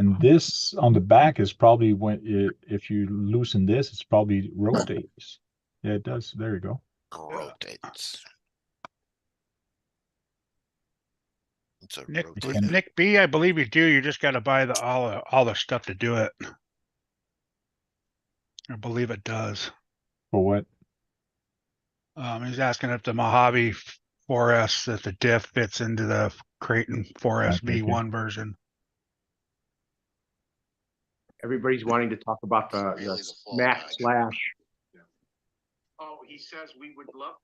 And this on the back is probably if you loosen this, it's probably rotates. Yeah, it does. There you go. Rotates. It's a Nick, rotator. Nick B, I believe you do. You just got to buy all the stuff to do it. I believe it does. For what? He's asking if the Mojave 4S, that the diff fits into the Creighton 4S Okay. V1 version. Everybody's wanting to talk about the Really the fall Mac back. Slash. Oh, he says we would love.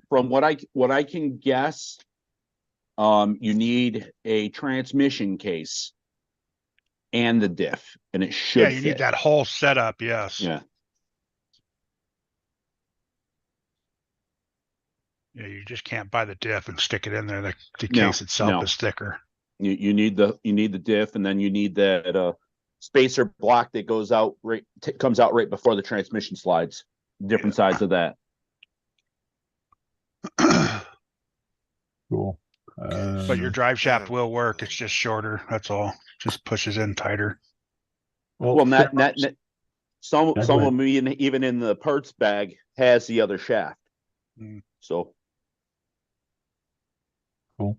From what I can guess, you need a transmission case and the diff, and it should Yeah, you need fit. that whole setup. Yes. Yeah. Yeah, you just can't buy the diff and stick it in there. The No, case itself no. is thicker. You need the diff, and then you need that spacer block that goes out comes out right before the transmission slides. Different sides of that. Cool. But your drive shaft will work. It's just shorter. That's all. Just pushes in tighter. Well, not some Yeah, some go of them even in the parts bag has the other shaft. Mm. So cool.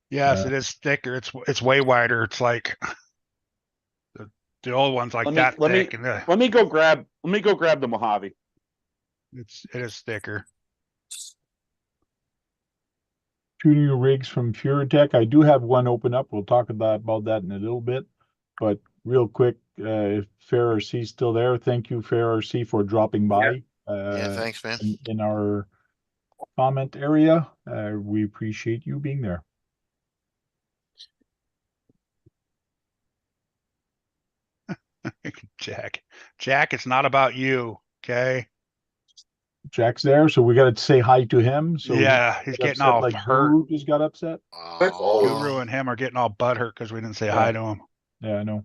Yes, it is thicker. It's way wider. It's like the old one's like that thick, and let me go grab the Mojave. it is thicker. 2 new rigs from Furatech. I do have one open up. We'll talk about that in a little bit. But real quick, if Fair RC is still there, thank you, Fair RC, for dropping by. Yeah, thanks, man. In our comment area. We appreciate you being there. Jack, it's not about you, okay? Jack's there, so we got to say hi to him. So yeah, he's getting all like hurt. Guru just got upset. Guru and him are getting all butthurt because we didn't say hi to him. Yeah, I know.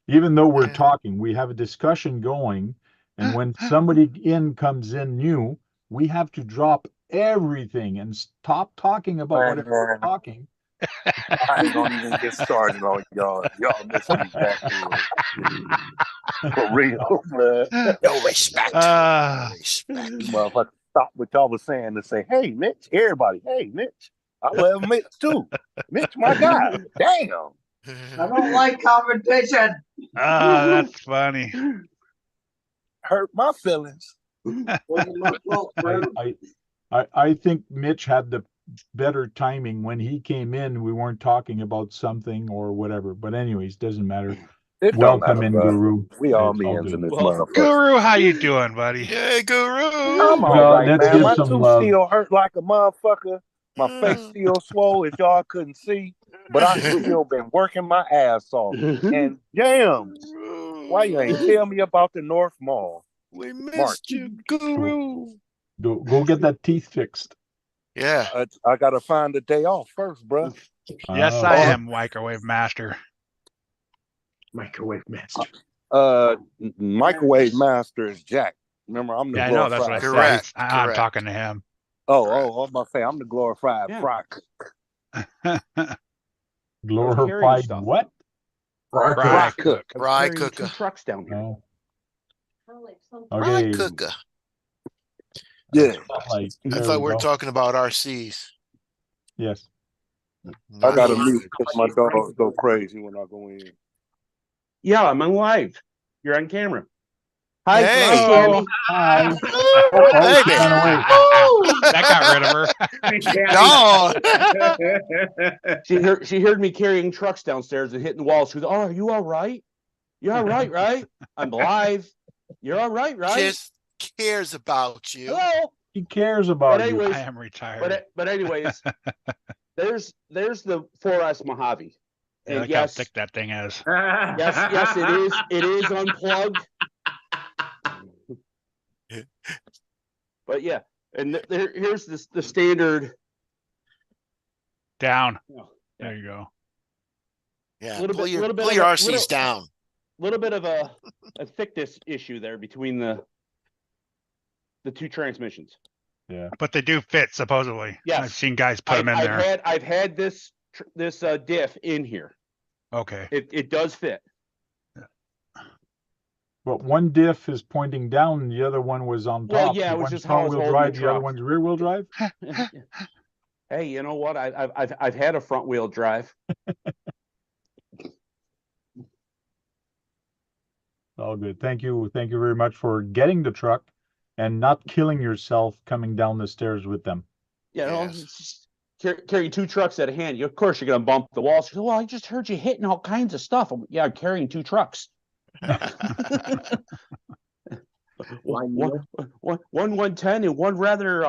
Even though we're Yeah. talking, we have a discussion going, and when somebody comes in new, we have to drop everything and stop talking about whatever we're talking. I ain't gonna even get started on y'all. Y'all missing me back here. For real, man. No respect. Respect. You motherfucker stop what y'all was saying and say, hey, Mitch, everybody, hey, Mitch. I love Mitch too. Mitch, my guy. Damn. I don't like competition. Ah, that's funny. Hurt my feelings. Wasn't my fault, bro. I think Mitch had the better timing when he came in. We weren't talking about something or whatever, but anyways, doesn't matter. It don't Welcome matter, in, bro. Guru. We all It's all men's in good. this Well, motherfucker. Guru, how you doing, buddy? Yeah, Guru. I'm all Well, right, let's man. give My some tooth love. still hurt like a motherfucker. My face still swole if y'all couldn't see. But I still been working my ass off. And damn, why you ain't tell me about the North Mall? We missed Mark. you, Guru. Go get that teeth fixed. Yeah. I gotta find a day off first, bro. Yes, I am Microwave Master. Microwave master. Microwave master is Jack. Remember, I'm the Yeah, I know. That's what I glorified. said. Correct, I'm correct. talking to him. I was about to say I'm the glorified fry cook. Glorified stuff. what? Fry Fry cook. cook. I'm Fry carrying two cooker. trucks down here. No. Fry Okay. cooker. Yeah, Spotlight. I There thought we we were go. talking about RCs. Yes. I gotta No. mute because my dogs go crazy when I go in. Yeah, I'm on live. You're on camera. Hi, Hey. hi, Candy. Hi. Hey, Oh, she man. ran away. That got rid of her. She heard me carrying trucks downstairs and hitting the wall. She goes, "Oh, are you all right? You're all right? I'm live. You're all right, right? Just cares about you. Hello." He cares about I you. anyways, am retired. but anyways, there's the 4S Mojave. Yeah, And look how yes, thick that thing is. yes, it is. It is unplugged. But yeah, and here's the standard. Down. Yeah. There you go. Yeah, Little pull bit- your, little bit pull of your a- RCs little- down. Little bit of a thickness issue there between the two transmissions. Yeah. But they do fit supposedly. Yes. I've seen guys put them in there. I've had this diff in here. Okay. It does fit. But one diff is pointing down, and the other one was on Well, top. yeah, it was One's just how I was front-wheel holding the drive, the other truck. one's rear-wheel drive. Hey, you know what? I've had a front wheel drive. All good. Thank you very much for getting the truck and not killing yourself coming down the stairs with them. You know, Yes. it's just carrying two trucks at a hand. Of course, you're gonna bump the walls. Well, I just heard you hitting all kinds of stuff. Yeah, I'm carrying two trucks. one 110 and one rather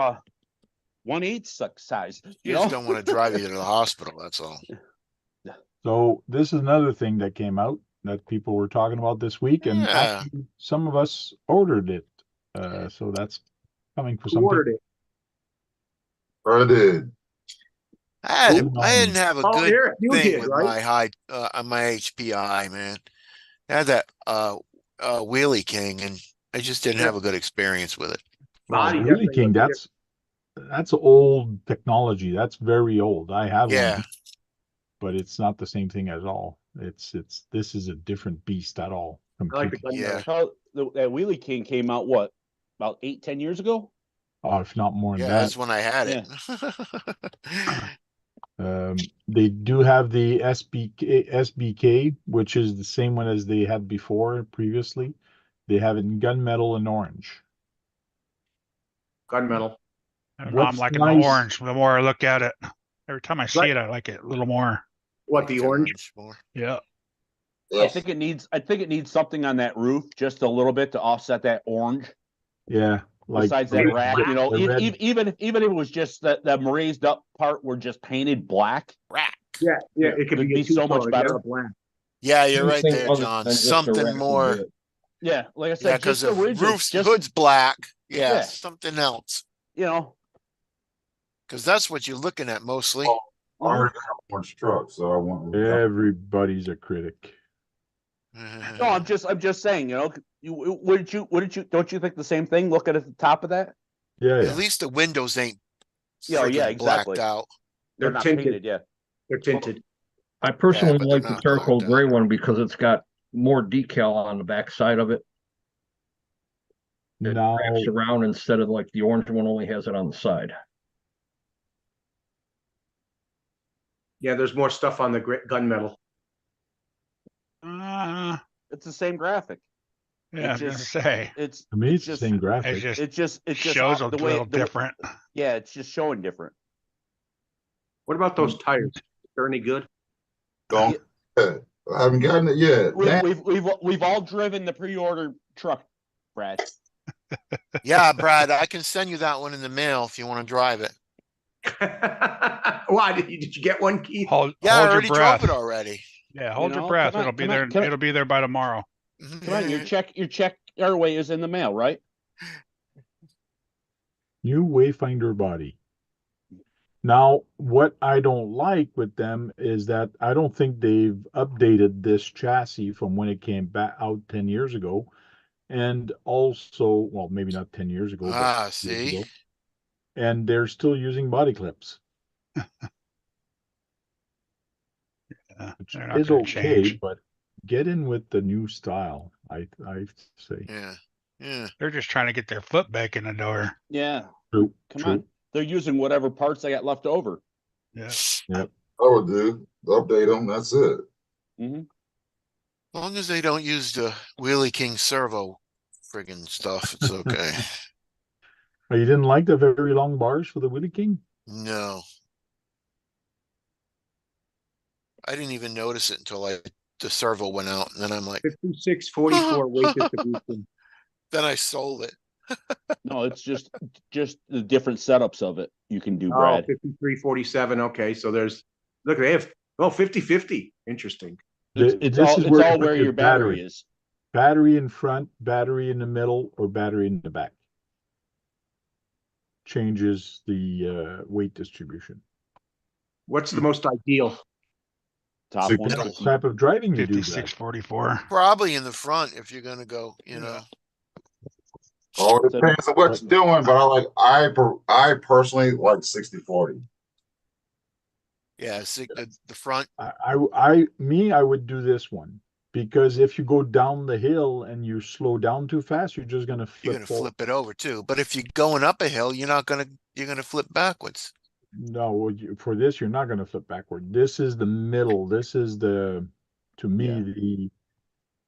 1/8 size. You just don't want to drive you to the hospital. That's all. So this is another thing that came out that people were talking about this week, and Yeah. actually some of us ordered it. So that's coming for Who some ordered people. it? I did. I Hold didn't have a Oh, good Eric, you thing did, with right? my HPI, man. I had that Wheelie King, and I just didn't have a good experience with it. Body Really, definitely King, looks that's old technology. That's very old. I have Yeah. one, but it's not the same thing at all. This is a different beast at all. I like the Completely. gun Yeah. How that Wheelie King came out what about 8-10 years ago? Oh, if not more than Yeah, that. that's when I had it. They do have the SBK, which is the same one as they had before previously. They have it in gunmetal and orange. gunmetal. I don't know, I'm What's liking nice- the orange. The more I look at it, every time I see Right. it, I like it a little more. What, the orange? More. Yeah. I think it needs something on that roof just a little bit to offset that orange. Yeah, like Besides that the rack, red- you know, the red- even if it was just that raised up part were just painted black, Rack. Yeah, it could It'd be, be so much two-color, better. yellow, black. Yeah, you're right Anything there, other John. than just a Something rack would more. do it. yeah, like I Yeah, said, because just the the ridges, roof's just hood's black. Yeah, Yeah. something else. you know, Because that's what you're looking at mostly. I already have an orange truck, so I want. Everybody's a critic. no, I'm just saying, you know, wouldn't you don't you think the same thing? Looking at the top of that, Yeah, At yeah. least the windows ain't Yeah, yeah, freaking exactly. blacked out. they're They're not tinted. painted, yeah. They're tinted. I personally but they're like the not charcoal blacked gray out. one because it's got more decal on the back side of it. It Now, wraps around instead of like the orange one only has it on the side. Yeah, there's more stuff on the gunmetal. It's the same graphic. Yeah, I was just- gonna say. It's to me, it's the just- same graphic. It's just it just shows a the way little different. Yeah, it's just showing different. What about those tires? They're any good? Don't. I haven't gotten it yet. Damn. We've all driven the pre-order truck, Brad. Yeah, Brad, I can send you that one in the mail if you want to drive it. Why did you get one, Keith? Hold Yeah, I your already breath. drove it already. Yeah, hold know, your breath. come on, It'll be come on, there. come on. It'll be there by tomorrow. Come on, your check airway is in the mail, right? New Wayfinder body. Now, what I don't like with them is that I don't think they've updated this chassis from when it came back out 10 years ago. And also, well, maybe not 10 years ago, but years See? ago. And they're still using body clips, which They're not is gonna okay, change. but get in with the new style, I say. Yeah. Yeah. They're just trying to get their foot back in the door. Yeah. True, Come true. on. They're using whatever parts they got left over. Yeah. I would do. Update them. That's it. Mm-hmm. As long as they don't use the Wheelie King servo friggin' stuff, it's okay. Oh, you didn't like the very long bars for the Wheelie King? No. I didn't even notice it until the servo went out, and then I'm like, 5644 weight distribution. then I sold it. No, it's just the different setups of it you can do, Oh, Brad. 5347. Okay, so there's look, they have 50-50. Interesting. It's This all is it's where you all put where your battery is. Battery in front, battery in the middle, or battery in the back. Changes the weight distribution. What's the most ideal? Top Six- one. Depends what type of driving you do, Brad. 5644. Probably in the front if you're gonna go, you know. Oh, it So- depends on what you're doing, but I personally like 60-40. Yeah, the front. I would do this one because if you go down the hill and you slow down too fast, you're just gonna You're flip gonna forward. flip it over too. But if you're going up a hill, you're gonna flip backwards. No, for this, you're not gonna flip backward. This is the middle. This is to me, Yeah.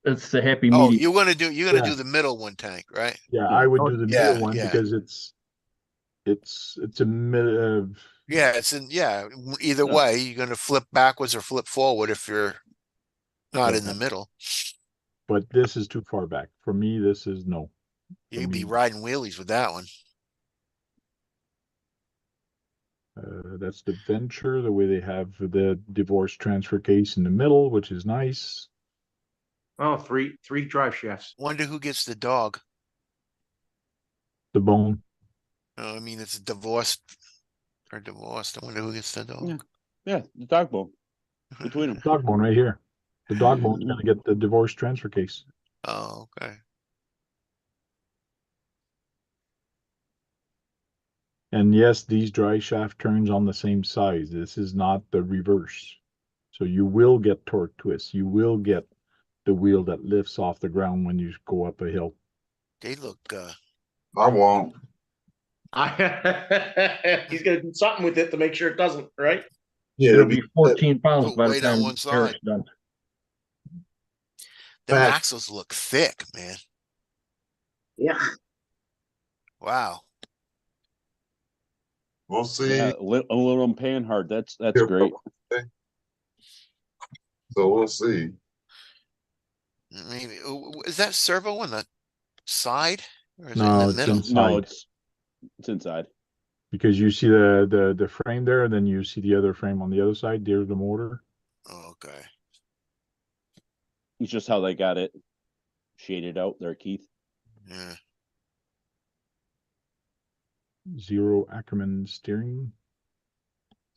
It's the happy Oh, medium. you're gonna Yeah. do the middle one, Tank, right? yeah, Yeah. I would Oh, do the yeah, middle one yeah. because it's a mid. Yeah, either Yeah. way, you're gonna flip backwards or flip forward if you're not in the Yeah. middle. But this is too far back. For me, this is no. You For could be me, riding wheelies with that one. that's the Venture, the way they have the divorce transfer case in the middle, which is nice. Oh, three drive shafts. Wonder who gets the dog. The bone. I mean, it's divorced. I wonder who gets the dog. Yeah. Yeah, the dog bone between them. Dog bone right here. The dog bone's gonna get the divorce transfer case. Oh, okay. And yes, these dry shaft turns on the same size. This is not the reverse. So you will get torque twists. You will get the wheel that lifts off the ground when you go up a hill. They look I won't. He's gonna do something with it to make sure it doesn't, right? Yeah, It'll be 14 pounds put by the weight on time one side. Eric's done. them Back. axles look thick, man. Yeah. Wow. We'll see. Yeah, aluminum pan hard. That's Yeah. great. So we'll see. Maybe is that servo on the side or is it No, in the it's middle? inside. No, it's inside. Because you see the frame there, and then you see the other frame on the other side. There's the motor. Oh, okay. It's just how they got it shaded out there, Keith. Yeah. Zero Ackerman steering.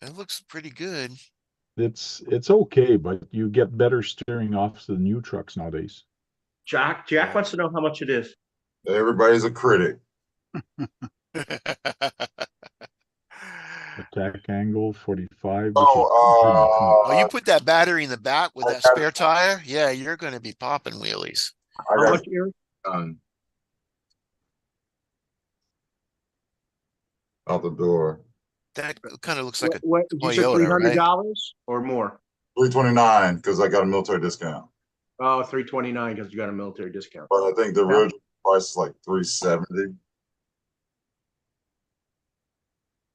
That looks pretty good. It's okay, but you get better steering off the new trucks nowadays. Jack wants to know how much it is. Everybody's a critic. Attack angle 45. Oh, you put that battery in the back with that spare tire? Yeah, you're going to be popping wheelies. I How got much, Eric? out the door. That kind of looks like a What you said, Toyota, right? $300 or more? $329 because I got a military discount. Oh, $329 because you got a military discount. But I think the original price is like $370.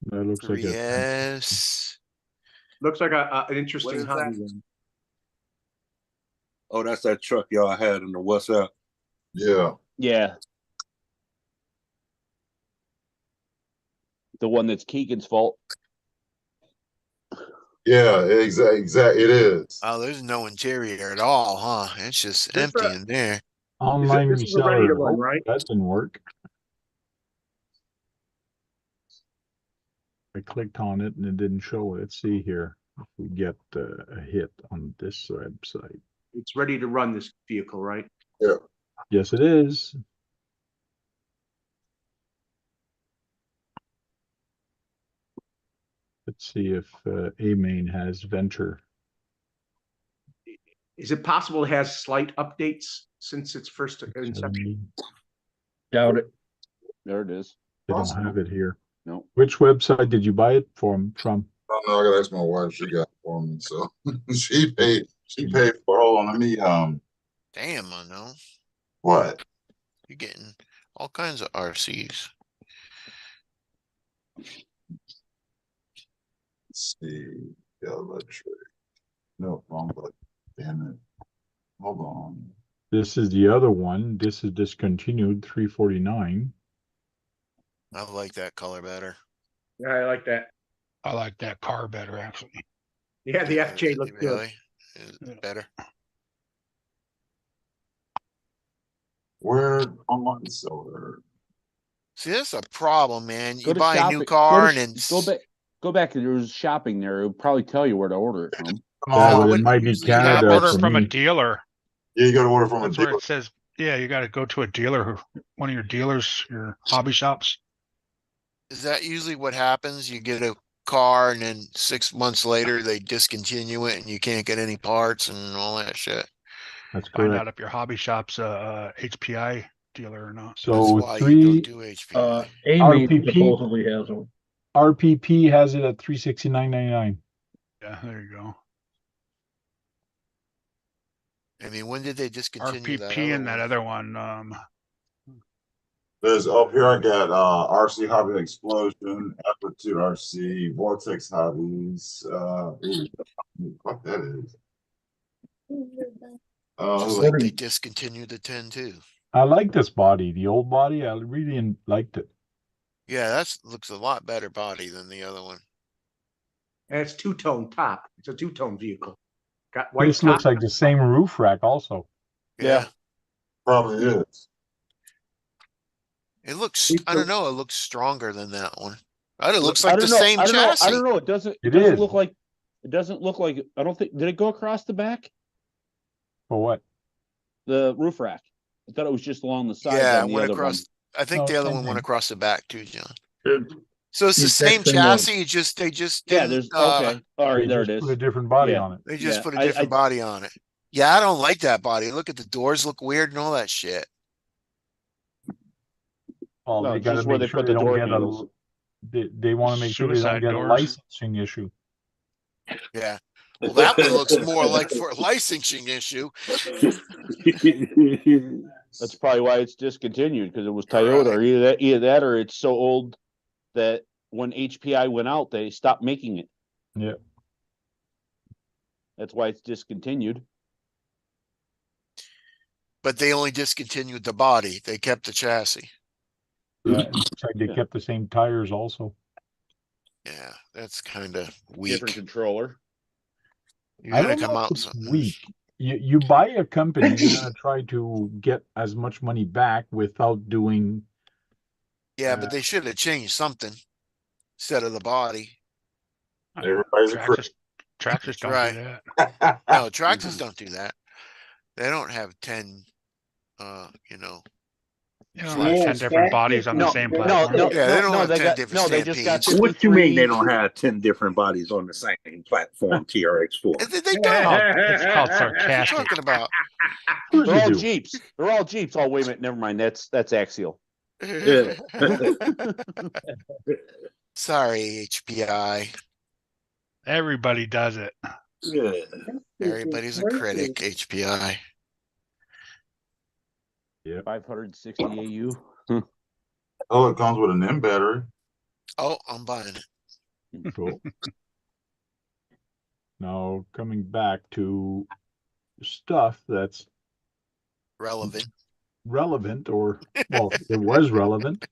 That looks like a Yes. Looks like an interesting What is hobby that? one. Oh, that's that truck y'all had in the WhatsApp. Yeah. Yeah. The one that's Keegan's fault. Yeah, exactly. It is. Oh, there's no interior at all, huh? It's just This empty in there. online This is a ready reseller. to run, Oh, right? that didn't work. I clicked on it and it didn't show. Let's see here if we get a hit on this website. It's ready to run, this vehicle, right? Yeah. Yes, it is. Let's see if A-Main has Venture. Is it possible it has slight updates since its first inception? 70. Doubt it. There it is. They don't Awesome. have it here. No. Which website did you buy it from? I don't know. I gotta ask my wife. She got it for me, so she paid. She paid for. Hold on, let me. Damn, I know. What? You're getting all kinds of RCs. Let's see. Electric. No, wrong button. Damn it. Hold on. This is the other one. This is discontinued, 349. I like that color better. Yeah, I like that. I like that car better, actually. Yeah, the FJ looks good. Really? Is it better? Where on solar? See, that's a problem, man. Go You to buy a shopping. new car and go, then go back. Go back. There's shopping there. It'll probably tell you where to order it from. Come Yeah, on. but it wouldn't might be usually Canada Order for from a me. dealer. Yeah, you got to order from That's a where dealer. it says. Yeah, you got to go to a dealer, one of your dealers, your hobby shops. Is that usually what happens? You get a car and then 6 months later they discontinue it and you can't get any parts and all that shit. That's Find correct. out if your hobby shop's a HPI dealer or not. That's So why you don't 3 do HPI. Amy RPP. supposedly has them. RPP has it at $369.99. Yeah, there you go. I mean, when did they discontinue that RPP other and that one? other one. There's up here. I got RC Hobby Explosion, Aptitude RC, Vortex Hobbies. What that is? Just like they discontinued the 10 too. I like this body. The old body, I really liked it. Yeah, that looks a lot better body than the other one. And it's two-tone top. It's a two-tone vehicle. Got white This top. looks like the same roof rack also. Yeah. Probably is. It looks, I don't know, it looks stronger than that one. It looks I like the don't know. same I don't know. chassis. I don't know. It doesn't. It doesn't is. look like. It doesn't look like. I don't think. Did it go across the back? For what? The roof rack. I thought it was just along the sides Yeah, on it the went other across. one. I think No, the other same one went thing. across the back too, John. It- So it's the same exact same one. chassis. They just Yeah, didn't, there's okay. All right, They there it just is. put a different body Yeah. on it. they just Yeah, put a different body on it. Yeah, I don't like that body. Look at the doors, look weird and all that shit. Oh, No, they it's got to just where make they sure put they the don't door get handles. they want to make sure they don't Suicide get a doors. licensing issue. Yeah. Well, that one looks more like for a licensing issue. That's probably why it's discontinued because it was Toyota or either that or it's so old that when HPI went out, they stopped making it. Yeah. That's why it's discontinued. But they only discontinued the body. They kept the chassis. Yeah, it looks like they Yeah. kept the same tires also. Yeah, that's kind of weak. Different controller. You I gotta don't come know if out it's something. weak. You buy a company, you're gonna try to get as much money back without doing. Yeah, but they should have changed something instead of the body. Everybody's a critic. Traxxas don't Right. do that. No, Traxxas don't do that. They don't have 10, you know. You don't have 10 different bodies on the same platform. Yeah, they don't have they 10 got different they just got stampings. What you mean they 53. don't have 10 different bodies on the same platform, TRX4? They don't. It's called What are you sarcastic. talking about? Who's They're all you do? Jeeps. They're all Jeeps. Oh, wait a minute. Never mind. That's axial. Sorry, HPI. Everybody does it. Yeah. Everybody's a critic, HPI. 560 AU. Oh, it comes with an M battery. Oh, I'm buying it. Cool. Now coming back to stuff that's Relevant. or well, it was relevant.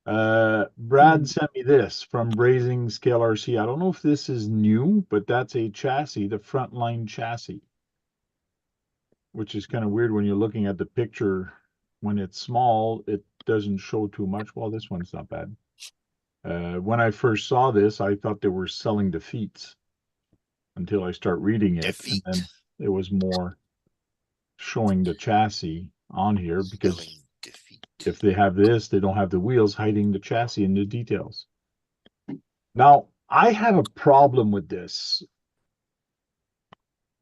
Brad sent me this from Brazing Scale RC. I don't know if this is new, but that's a chassis, the frontline chassis, which is kind of weird when you're looking at the picture. When it's small, it doesn't show too much. Well, this one's not bad. When I first saw this, I thought they were selling defeats until I start reading it. Defeat. And then it was more showing the chassis on here because Spelling defeat. if they have this, they don't have the wheels hiding the chassis and the details. Now, I have a problem with this.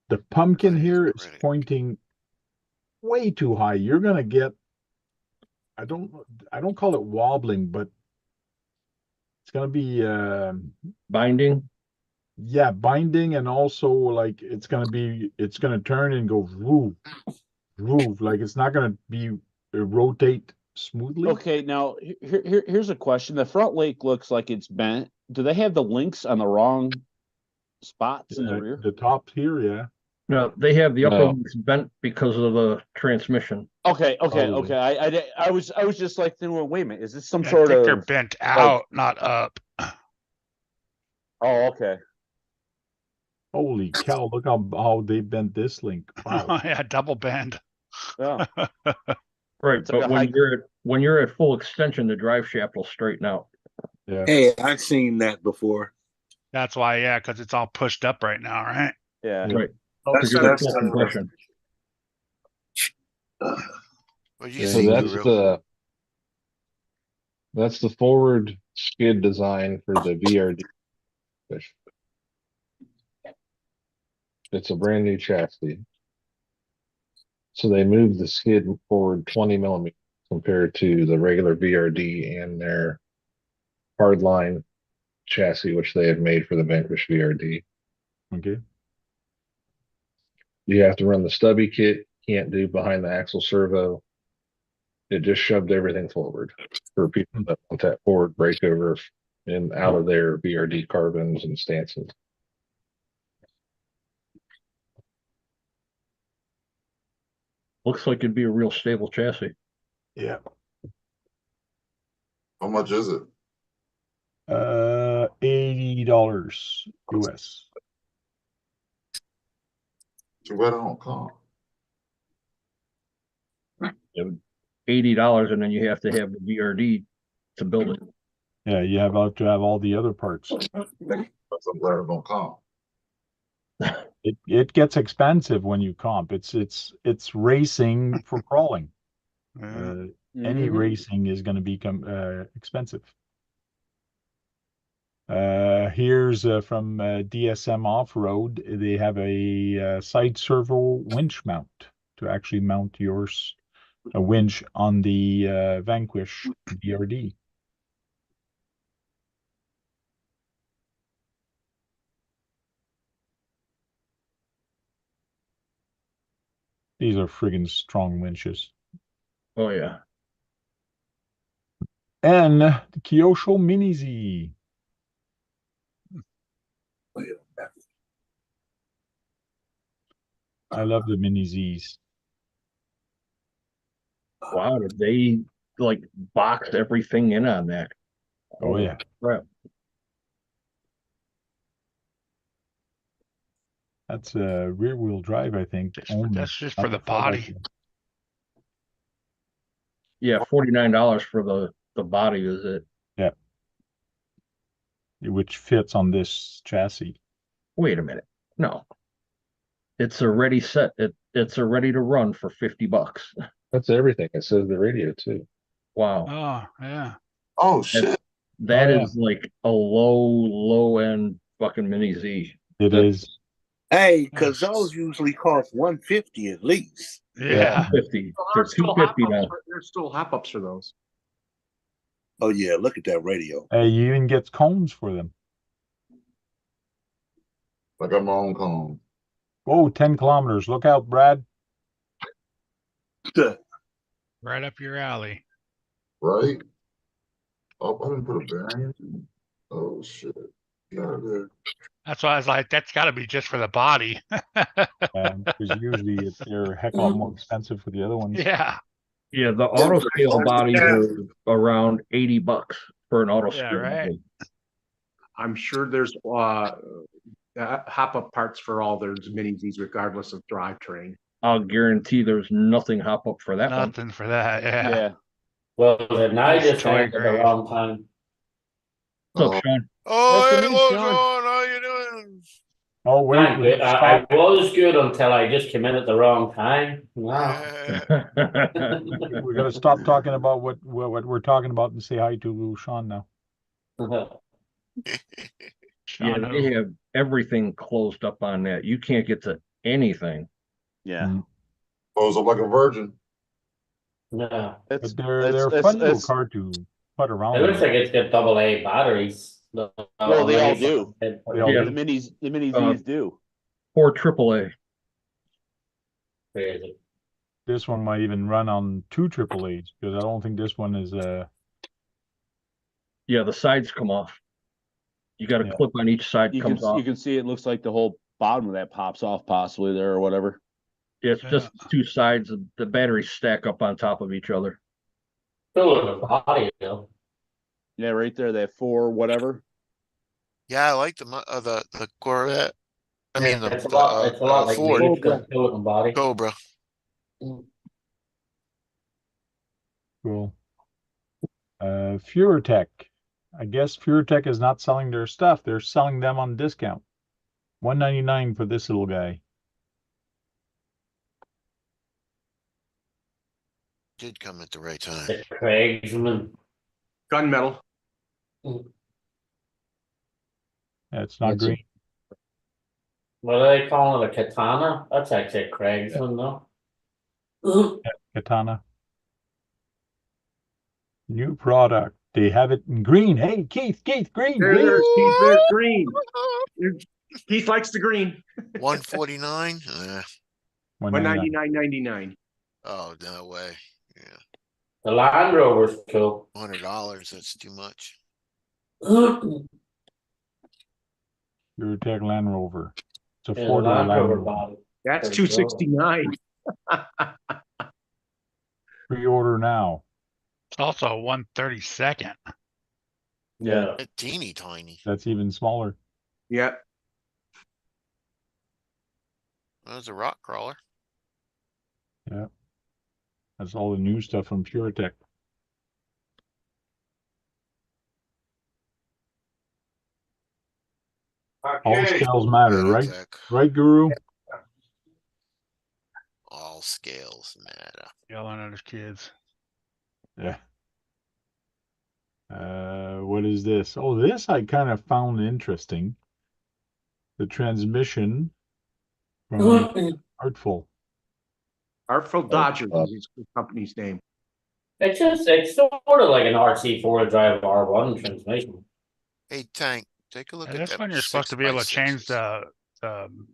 The pumpkin here is pointing way too high. You're going to get, I don't call it wobbling, but it's going to be Binding. yeah, binding, and also like it's going to turn and go woof, woof, like it's not going to be rotate smoothly. Okay, now here's a question. The front lake looks like it's bent. Do they have the links on the wrong spots in the rear? The top here, yeah. No, they have the upper No. ones bent because of the transmission. Okay, Probably. I was just like thinking, wait a minute, is this some I sort think they're of bent out, not up. oh, okay. Holy cow, look how they bent this link. Wow. Yeah, double bend. Yeah. Right, It's like but a when you're at full extension, the drive shaft will straighten out. Yeah. Hey, I've seen that before. That's why, yeah, because it's all pushed up right now, right? Yeah. Right. That's, Because you're at that's, full compression. What do you Yeah, So think, that's Guru? the forward skid design for the VRD. It's a brand new chassis. So they moved the skid forward 20 millimeters compared to the regular VRD and their hardline chassis, which they had made for the Vanquish VRD. Okay. You have to run the stubby kit, can't do behind the axle servo. It just shoved everything forward for people that want that forward breakover and out of their VRD carbons and stances. Looks like it'd be a real stable chassis. Yeah. How much is it? $80 US. Too bad I don't comp. $80, and then you have to have the VRD to build it. Yeah, you have to have all the other parts. But I'm glad I don't comp. It gets expensive when you comp. It's racing for crawling. Yeah. Any Mhm. racing is going to become expensive. Here's from DSM Off-Road. They have a side servo winch mount to actually mount a winch on the Vanquish VRD. These are friggin' strong winches. Oh yeah. And the Kyosho Mini Z. I love the Mini Zs. Wow, did they like box everything in on that? Oh yeah. Crap. That's a rear wheel drive, I think. That's just for the body. Yeah, $49 for the body is it? Yeah. Which fits on this chassis. Wait a minute. No. It's already set. It's already to run for $50. That's everything. It says the radio too. Wow. Oh, yeah. Oh shit. That Oh, is like a low end fucking Mini Z. It is. Hey, because those usually cost $150 at least. Yeah. 50. They're $250 now. There's still hop-ups for those. Oh yeah, look at that radio. You even get cones for them. I got my own cone. Whoa, 10 kilometers. Look out, Brad. Right up your alley. Right? Oh, I didn't put a bearing in. Oh shit. Yeah, That's why I was like, that's got to be just for the body. Because usually they're a heck of a lot more expensive for the other ones. Yeah. Yeah, the auto scale bodies are around $80 for an auto Yeah, scale right. body. I'm sure there's hop-up parts for all those Mini Zs, regardless of drivetrain. I'll guarantee there's nothing hop up for that one. Nothing for that. Yeah. Yeah. Well, then I Nice just toy answered the grade. wrong time. What's up, Sean? Oh, What's the hey, news, hello, Sean? Sean. How you doing? Oh, wait. I'm good. I was good until I just came in at the wrong time. Wow. We're going to stop talking about what we're talking about and say hi to Sean now. Yeah, they have everything closed up on that. You can't get to anything. Yeah. Pose up like a virgin. No. But they're a fun little car to put around. It looks like it's got AA batteries. Well, they all do. They all Yeah. do. The Mini Zs do. Or AAA. Crazy. This one might even run on 2 AAAs because I don't think this one is Yeah, the sides come off. You got a Yeah. clip on each side You comes can off. you can see it looks like the whole bottom of that pops off possibly there or whatever. It's just two sides of the batteries stack up on top of each other. Still in the body, though. Yeah, right there, that 4 whatever. Yeah, I like the Corvette. I mean It's a lot like Ford me. It's got still in the body. Cobra. Cool. FureTech. I guess FureTech is not selling their stuff. They're selling them on discount. $199 for this little guy. Did come at the right time. The Craigsman. Gunmetal. It's not That's a- green. What are they calling it? A katana? That's actually a Craigsman, though. Katana. New product. They have it in green. Hey, Keith, green. There's Keith. There's green. Keith likes the green. 149. $199.99. Oh, no way. Yeah. The Land Rover's cool. $100. That's too much. FureTech Land Rover. It's a Yeah, four-door Land Land Rover Rover. body. That's Pretty cool. $269. Pre-order now. It's also a 132nd. Yeah. A teeny tiny. That's even smaller. Yeah. That's a rock crawler. Yeah. That's all the new stuff from FureTech. All scales matter, right? Tech. Right, Guru? All scales matter. Yelling at his kids. Yeah. What is this? Oh, this I kind of found interesting. The transmission from Artful. Artful Dodgers is his company's name. It's sort of like an RC 4-wheel drive R1 transmission. Hey, Tank, take a look And at this that. one, you're supposed to be able to 6x6s. change the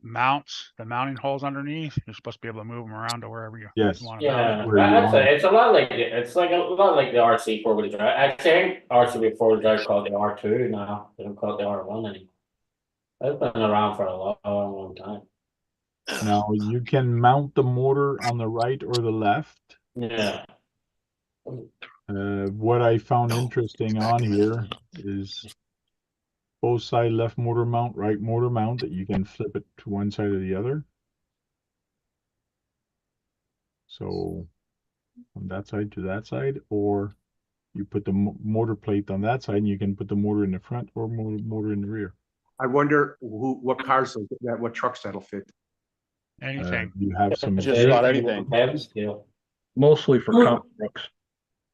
mounts, the mounting holes underneath. You're supposed to be able to move them around to wherever you Yes. want to mount Yeah, it. Where you I'd want say it. it's a lot like the RC 4-wheel drive. Actually, I think RC 4-wheel drive called the R2 now. They don't call it the R1 anymore. It's been around for a long time. Now you can mount the motor on the right or the left. Yeah. What I found No, interesting get back on in the- here is both side left motor mount, right motor mount, that you can flip it to one side or the other. So from that side to that side, or you put the motor plate on that side and you can put the motor in the front or motor in the rear. I wonder what cars what trucks that'll fit. Anything. You have some Just about anything. Mostly for comp trucks.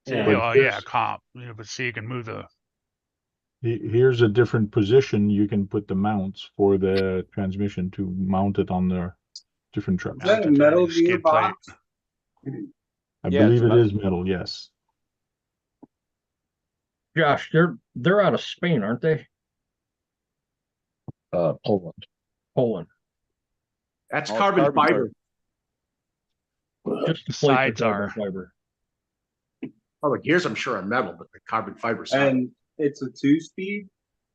Yeah. But Oh, yeah, comp. Yeah, but see, you can move the. Here's a different position. You can put the mounts for the transmission to mount it on the different trucks. Is that a metal skid plate. gearbox? I Yeah, believe it's it is metal, yes. Josh, they're out of Spain, aren't they? Poland. Poland. That's Oh, it's carbon fiber. Just the The plate sides for carbon are. fiber. Oh, the gears I'm sure are metal, but the carbon fiber side. And it's a 2-speed?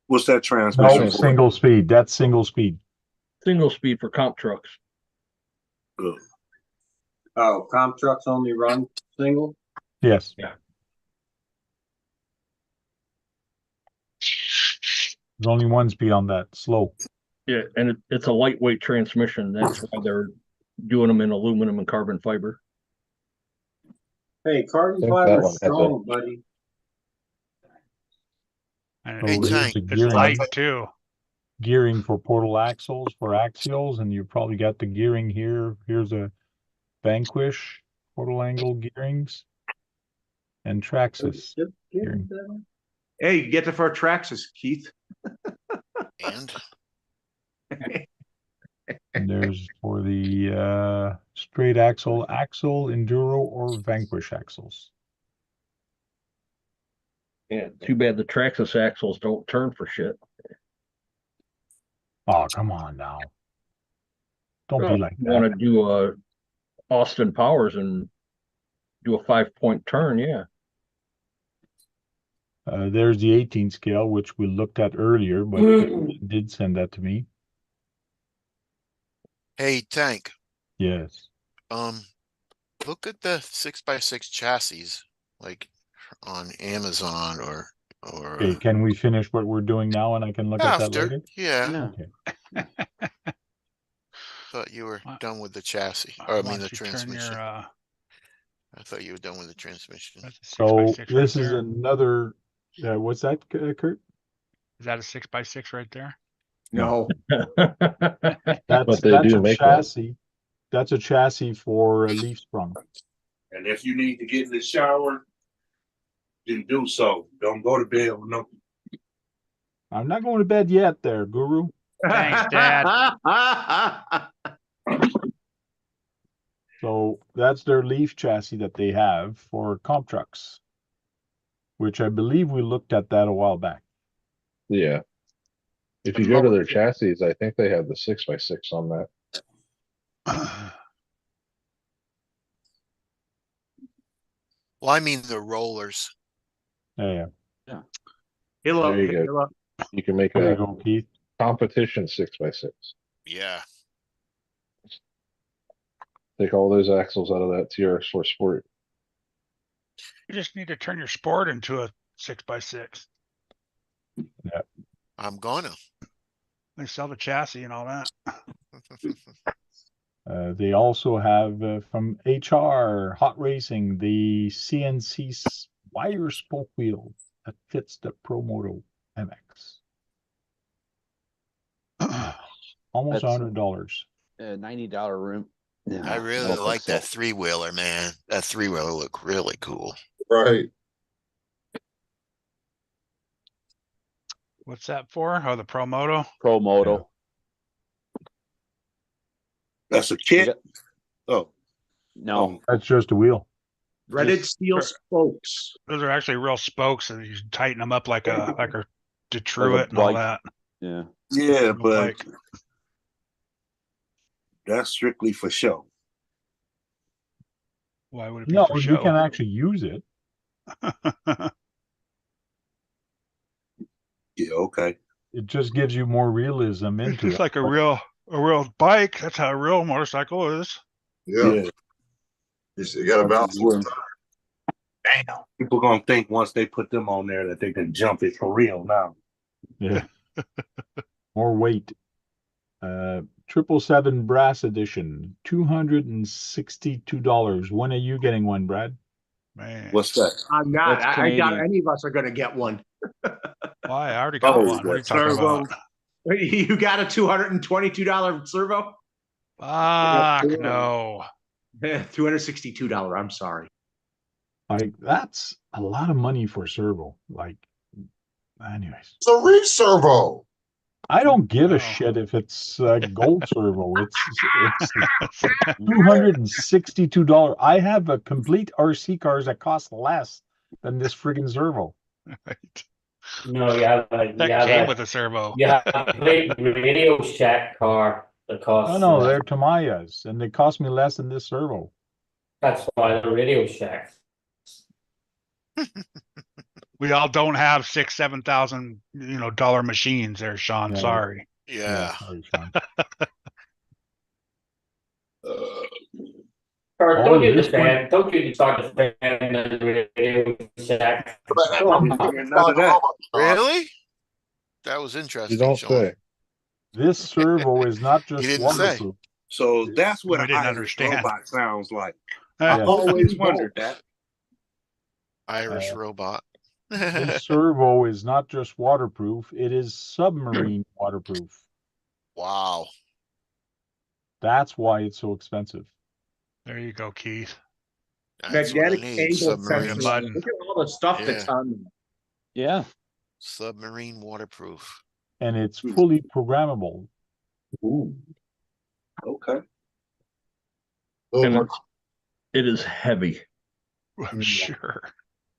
What's that transmission? No, Transmission. single speed. That's single speed. Single speed for comp trucks. Oh, comp trucks only run single? Yes. Yeah. There's only one speed on that, slow. Yeah, and it's a lightweight transmission. That's why they're doing them in aluminum and carbon fiber. Hey, carbon think that fiber's one has strong, buddy. And Oh, Hey, it's, Tank. here's the it's gearing. light too. Gearing for portal axles, for axials, and you probably got the gearing here. Here's a Vanquish portal angle gearings and Traxxas. Gearing. Hey, you get it for a Traxxas, Keith. And And there's for the straight axle, enduro, or Vanquish axles. Yeah, too bad the Traxxas axles don't turn for shit. Oh, come on now. Don't be like You want that. to do a Austin Powers and do a 5-point turn, yeah. There's the 18 scale, which we looked at earlier, but they did send that to me. Hey, Tank, Yes. look at the 6x6 chassis, like on Amazon or Okay, can we finish what we're doing now and I can look at that after. later? Yeah, Okay. thought you were Why- done with the chassis, Why or I don't mean the you turn transmission. your, I thought you were done with the transmission. that's a 6x6 So right this is there. another, what's that, Kurt? Is that a 6x6 right there? No. That's they do a make chassis. That's a chassis for a leaf sprung. And if you need to get in the shower, then do so. Don't go to bed with no. I'm not going to bed yet there, Guru. Thanks, Dad. So that's their leaf chassis that they have for comp trucks, which I believe we looked at that a while back. Yeah. If you go to their chassis, I think they have the 6x6 on that. Well, I mean the rollers. Yeah. Hello. There you go. You can make There you a go, Keith. competition 6x6. Yeah. Take all those axles out of that TRX4 Sport. You just need to turn your Sport into a 6x6. Yeah. I'm gonna. They sell the chassis and all that. They also have from HR Hot Racing the CNC wire spoke wheel that fits the ProMoto MX. Almost That's- $100. $90 room. Yeah, I really don't think like so. that 3-wheeler, man. That 3-wheeler looked really cool. Right. What's that for? Oh, the ProMoto? ProMoto. That's a kit. Oh, No, That's just a wheel. Threaded Just- steel spokes. Those are actually real spokes, and you tighten them up like a Detroit Like a and all bike. that. yeah. yeah, Real but bike. that's strictly for show. Why would it be No, for you show? can actually use it. Yeah, okay. It just gives you more realism It's into just it. like a real bike. That's how a real motorcycle is. Yeah. You got to balance it. Damn. People gonna think once they put them on there that they can jump it for real now. Yeah. More weight. 777 brass edition, $262. When are you getting one, Brad? Man. What's that? I'm not. That's I doubt Canadian. any of us are going to get one. Why? I already got Oh, one. What are you that talking servo. about? You got a $222 servo? Fuck no. $262. I'm sorry. Like, that's a lot of money for a servo. Like, anyways. It's a reach servo. I don't give Oh. a shit if it's a gold servo. It's $262. I have a complete RC cars that cost less than this friggin' servo. Right. No, you have a That came with a servo. you have a big Radio Shack car that costs. Oh no, they're Tamiya's, and they cost me less than this servo. That's why the Radio Shack. We all don't have $6,000-7,000 dollar machines there, Sean. Yeah. Sorry. Yeah. Sorry, Sean. Or Oh, don't you this defend? Don't you start defending the Radio Shack? None of that. Really? That was You interesting. don't Sean. say. This servo is not just He didn't say. waterproof. So that's what I an didn't Irish understand. robot sounds like. Yeah. I always wondered that. Irish robot. This servo is not just waterproof, it is submarine waterproof. Wow. That's why it's so expensive. There you go, Keith. That's what I Magnetic need. angle Submarine, sensor. Button. Look at all the stuff that's Yeah. on them. Yeah. submarine waterproof. And it's fully programmable. Ooh. Okay. And it is heavy. I'm sure.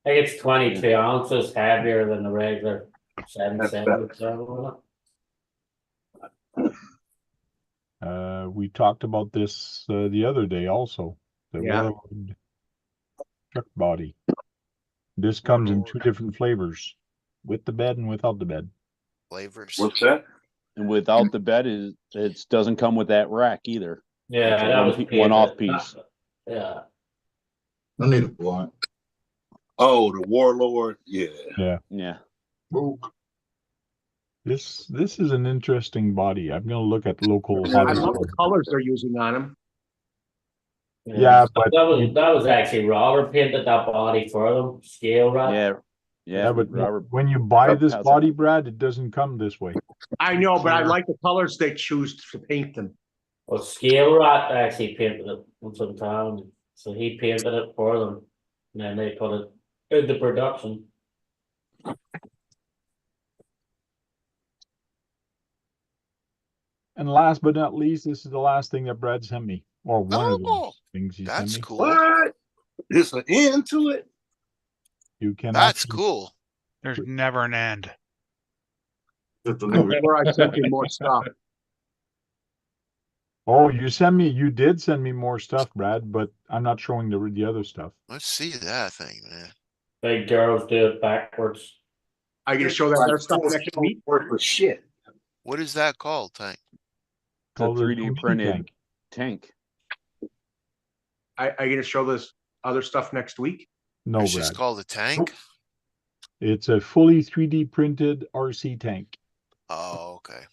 I think it's 22 ounces heavier than the regular 770. We talked about this the other day also. The Yeah. Warlord truck body. This comes in two different flavors, with the bed and without the bed. Flavors. What's that? And without the bed, it doesn't come with that rack either. Yeah, It's a that was one-off painted. piece. Yeah. I need a blunt. Oh, the Warlord. Yeah. Yeah. Yeah. Ooh. This is an interesting body. I'm gonna look at local I hobby love the stores. colors they're using on them. Yeah, but that was actually Robert painted that body for them, scale wrap. Yeah. yeah, but Robert. when you buy Robert this has it. body, Brad, it doesn't come this way. I know, but I Clear. like the colors they choose to paint them. Well, scale wrap actually painted it in some town, so he painted it for them, and then they put it into production. And last but not least, this is the last thing that Brad sent me, or one of Oh, those things he sent that's me. cool. What? There's an end to it. You can That's actually, cool. There's never an end. Just a new Where I sent in more stuff. oh, you did send me more stuff, Brad, but I'm not showing the other stuff. Let's see that thing, man. Big girls do it backwards. Are you gonna show that other stuff next week? Work for shit. What is that called, Tank? It's a Called a 3D mini printed tank. tank. Are you gonna show this other stuff next week? No, It's just Brad. called a tank? It's a fully 3D printed RC tank. Oh, okay.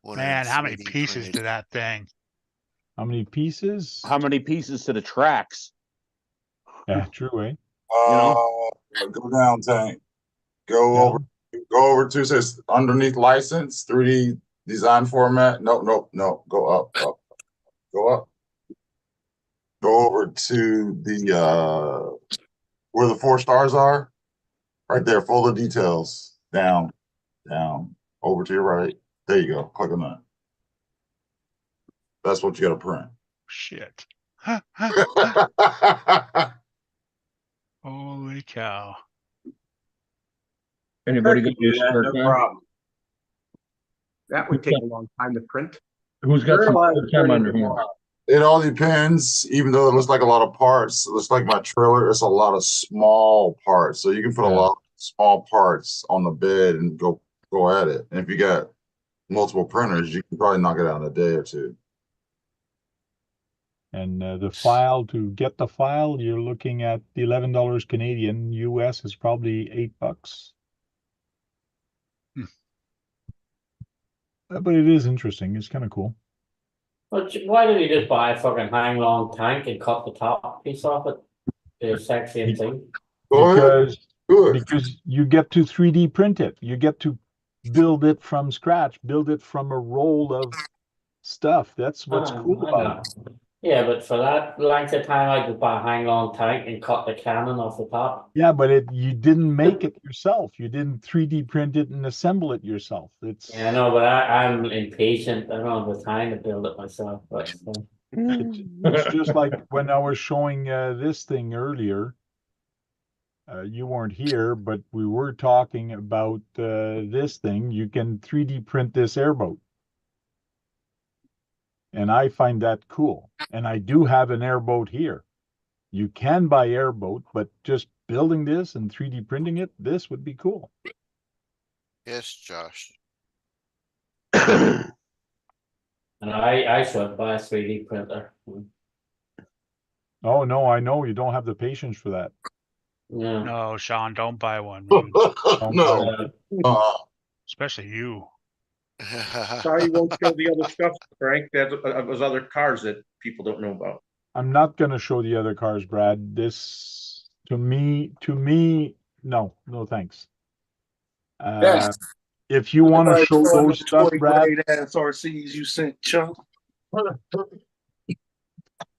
One of Man, them how many 3D pieces printed. to that thing? How many pieces? How many pieces to the tracks? Yeah, true, eh? Go down, Tank. Go Down. over. Go over to says underneath license 3D design format. No. Go up. Go up. Go over to the where the 4 stars are. Right there. Folder details. Down. Over to your right. There you go. Click on that. That's what you got to print. Shit. Holy cow. Anybody got your Yeah, spare no time? problem. That would take a long time to print. Who's got some Girl, I spare was time ready on their hands? tomorrow. It all depends, even though it looks like a lot of parts. It looks like my trailer, it's a lot of small parts. So you can put a Yeah. lot of small parts on the bed and go at it. And if you got multiple printers, you can probably knock it out in a day or two. And the file, to get the file, you're looking at $11 Canadian. US is probably $8. But it is interesting. It's kind of cool. But why did he just buy a fucking hang long tank and cut the top piece off it? The sexy thing. Go ahead. Because Do it. because you get to 3D print it. You get to build it from scratch, build it from a roll of stuff. That's what's cool I about know. it. Yeah, but for that length of time, I could buy a hang long tank and cut the cannon off the top. Yeah, but you didn't make it yourself. You didn't 3D print it and assemble it yourself. It's Yeah, I know, but I'm impatient. I don't have the time to build it myself. But it's just like when I was showing this thing earlier. You weren't here, but we were talking about this thing. You can 3D print this airboat. And I find that cool. And I do have an airboat here. You can buy airboat, but just building this and 3D printing it, this would be cool. Yes, Josh. and I should buy a 3D printer. Oh, no, I know you don't have the patience for that. Yeah. No, Sean, don't buy one. Man. No. Especially you. Sorry, you won't show the other stuff, Frank. There's those other cars that people don't know about. I'm not going to show the other cars, Brad. This, to me, no thanks. Yes. If you want to Everybody show showing those them stuff, 20 Brad, grade ass RCs you sent, Chunk.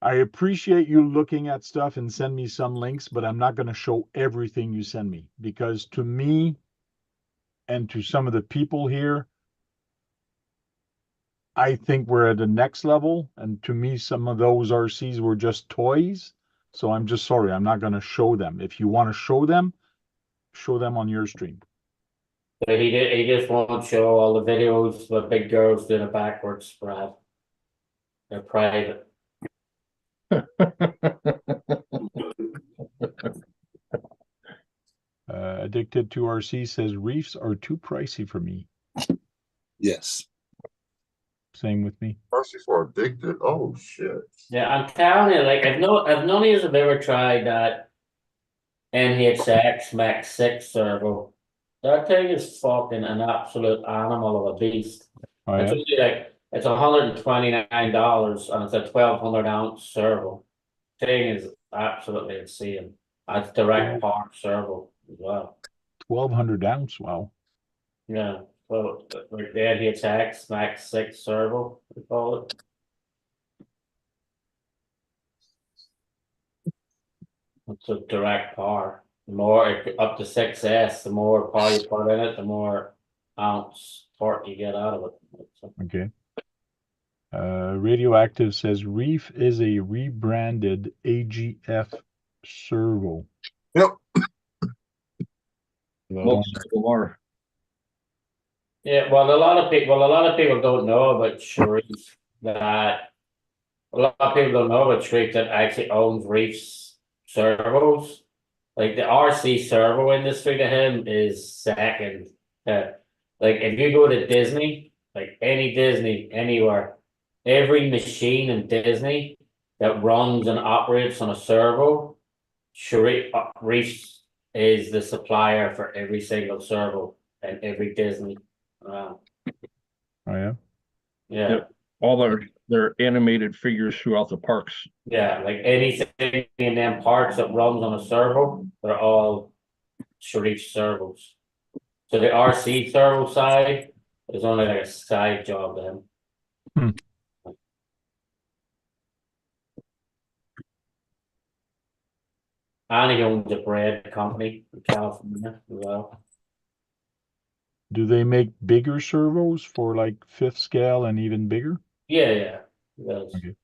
I appreciate you looking at stuff and send me some links, but I'm not going to show everything you send me, because to me and to some of the people here, I think we're at the next level. And to me, some of those RCs were just toys. So I'm just sorry. I'm not going to show them. If you want to show them on your stream. So he just won't show all the videos where big girls doing it backwards, Brad. They're private. Addicted to RC says reefs are too pricey for me. Yes. Same with me. Especially for addicted. Oh shit. Yeah, I'm telling you, like I've none of you have ever tried that NHX Max 6 servo. That thing is fucking an absolute animal of a beast. Oh, It's yeah. only like it's $129 and it's a 1200-ounce servo. Thing is absolutely insane. That's direct power servo as well. 1200 ounce. Wow. Yeah. So like the NHX Max 6 servo, we call it. It's a direct power. The more up to 6S, the more power you put in it, the more ounce torque you get out of it. Okay. Radioactive says Reef is a rebranded AGF servo. Yep. Most of them are. Yeah, well, a lot of people don't know about Sharif that a lot of people don't know about Sharif that actually owns Reef's servos. Like the RC servo industry to him is second. Like if you go to Disney, like any Disney anywhere, every machine in Disney that runs and operates on a servo, Reefs is the supplier for every single servo and every Disney. Oh, yeah. Yeah. Yep. All their animated figures throughout the parks. Yeah, like anything in them parts that runs on a servo, they're all Sharif servos. So the RC servo side is only like a side job then. Hmm. And he owns a bread company in California as well. Do they make bigger servos for like 5th scale and even bigger? Yeah. He does. Okay.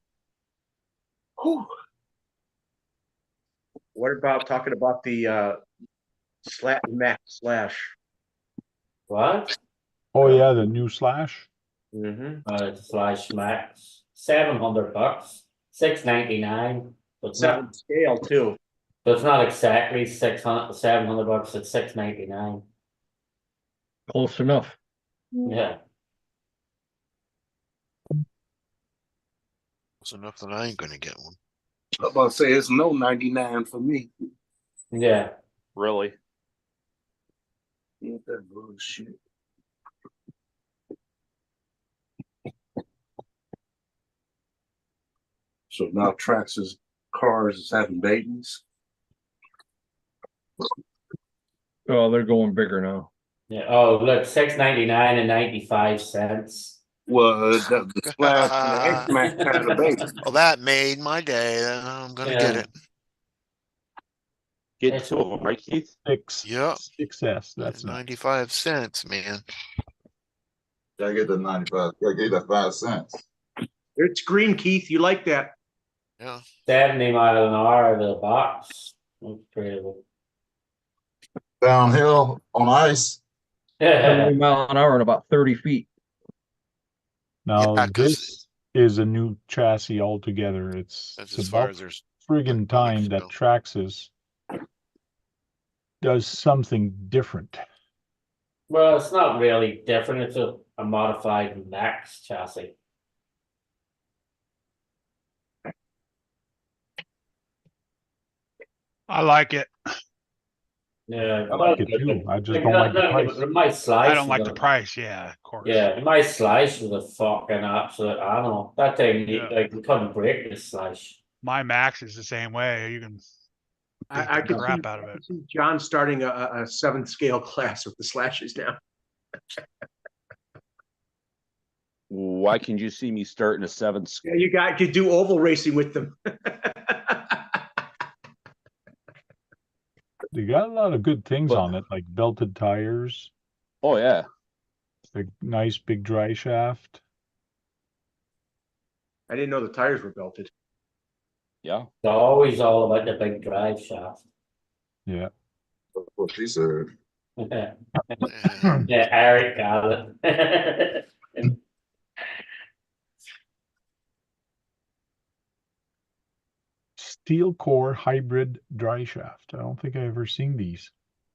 What about talking about the Max Slash? What? Oh, yeah, the new Slash. Slash Max, $700, $699. So it's not, 7 scale too. so it's not exactly $700, it's $699. Close enough. Yeah. It's enough that I ain't gonna get one. I'm about to say it's no 99 for me. Yeah. Really? Ain't that bullshit. So now Traxxas cars is having babies. Oh, they're going bigger now. Yeah. Oh, look, $699 and 95 cents. Well, the Slash and the X-Max had a baby. Well, that made my day. I'm gonna get Yeah. it. Get two of them, right, Keith? Yep. 6S. That's nice. 95 cents, man. Gotta get the 95. Gotta get that 5 cents. It's green, Keith. You like that? Yeah. 70 mile an hour the box. That's pretty cool. Downhill on ice. 70 mile an hour and about 30 feet. Now, Yeah, 'cause this is a new chassis altogether. It's that's as far about as there's friggin' time that Traxxas does something different. Well, it's not really different. It's a modified Max chassis. I like it. Yeah, I like it too. I just don't like the price. My slice. I don't like the price. Yeah, of course. Yeah, my slice was a fucking absolute animal. That thing, like, you couldn't break this slice. My Max is the same way. You can I beat the can crap out of it. see John starting a 7 scale class with the Slashes now. Why can you see me starting a 7 scale? Yeah, you could do oval racing with them. They got a lot of good things on it, like belted tires. Oh, yeah. A nice big dry shaft. I didn't know the tires were belted. Yeah. It's always all about the big drive shaft. Yeah. That's what she said. Yeah, Eric got it. Steel core hybrid dry shaft. I don't think I've ever seen these.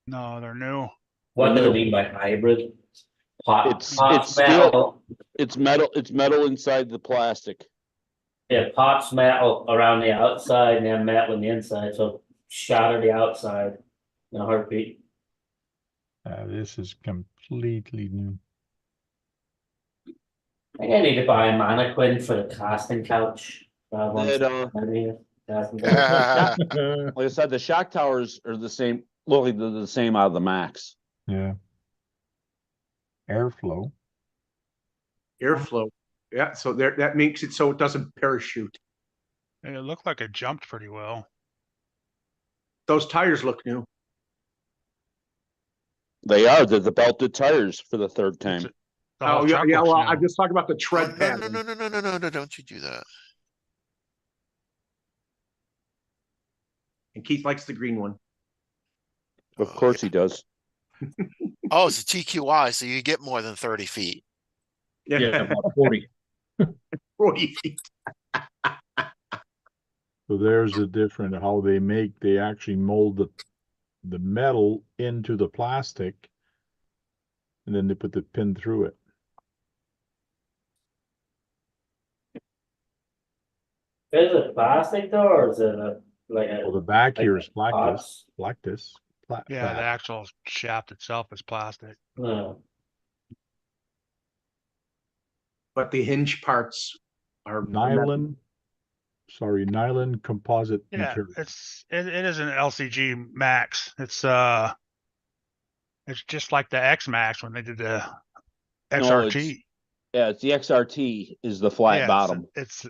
No, they're new. What do they mean by hybrid? It's steel. It's metal. It's metal inside the plastic. Yeah, pot's metal around the outside and then metal on the inside, so shatter the outside in a heartbeat. This is completely new. I think I need to buy a mannequin for the casting couch. Like I said, the shock towers are the same. Look, they're the same out of the Max. Yeah. Airflow. Airflow. Yeah, so there that makes it so it doesn't parachute. It looked like it jumped pretty well. Those tires look new. They are. They're the belted tires for the third time. The Oh whole yeah, truck yeah. looks Well, new. I'm just talking about the tread No, pattern. no, don't you do that. And Keith likes the green one. Of course he does. Oh, it's a TQI, so you get more than 30 feet. Yeah, about 40. 40 feet. So there's the different how they actually mold the metal into the plastic, and then they put the pin through it. Is it plastic though, or is it Well, the back here is pots? lactis. Yeah, the actual shaft itself is plastic. No. But the hinge parts are Nylon composite Yeah, material. it is an LCG Max. It's just like the X Max when they did the XRT. It's the XRT is the flat bottom. It's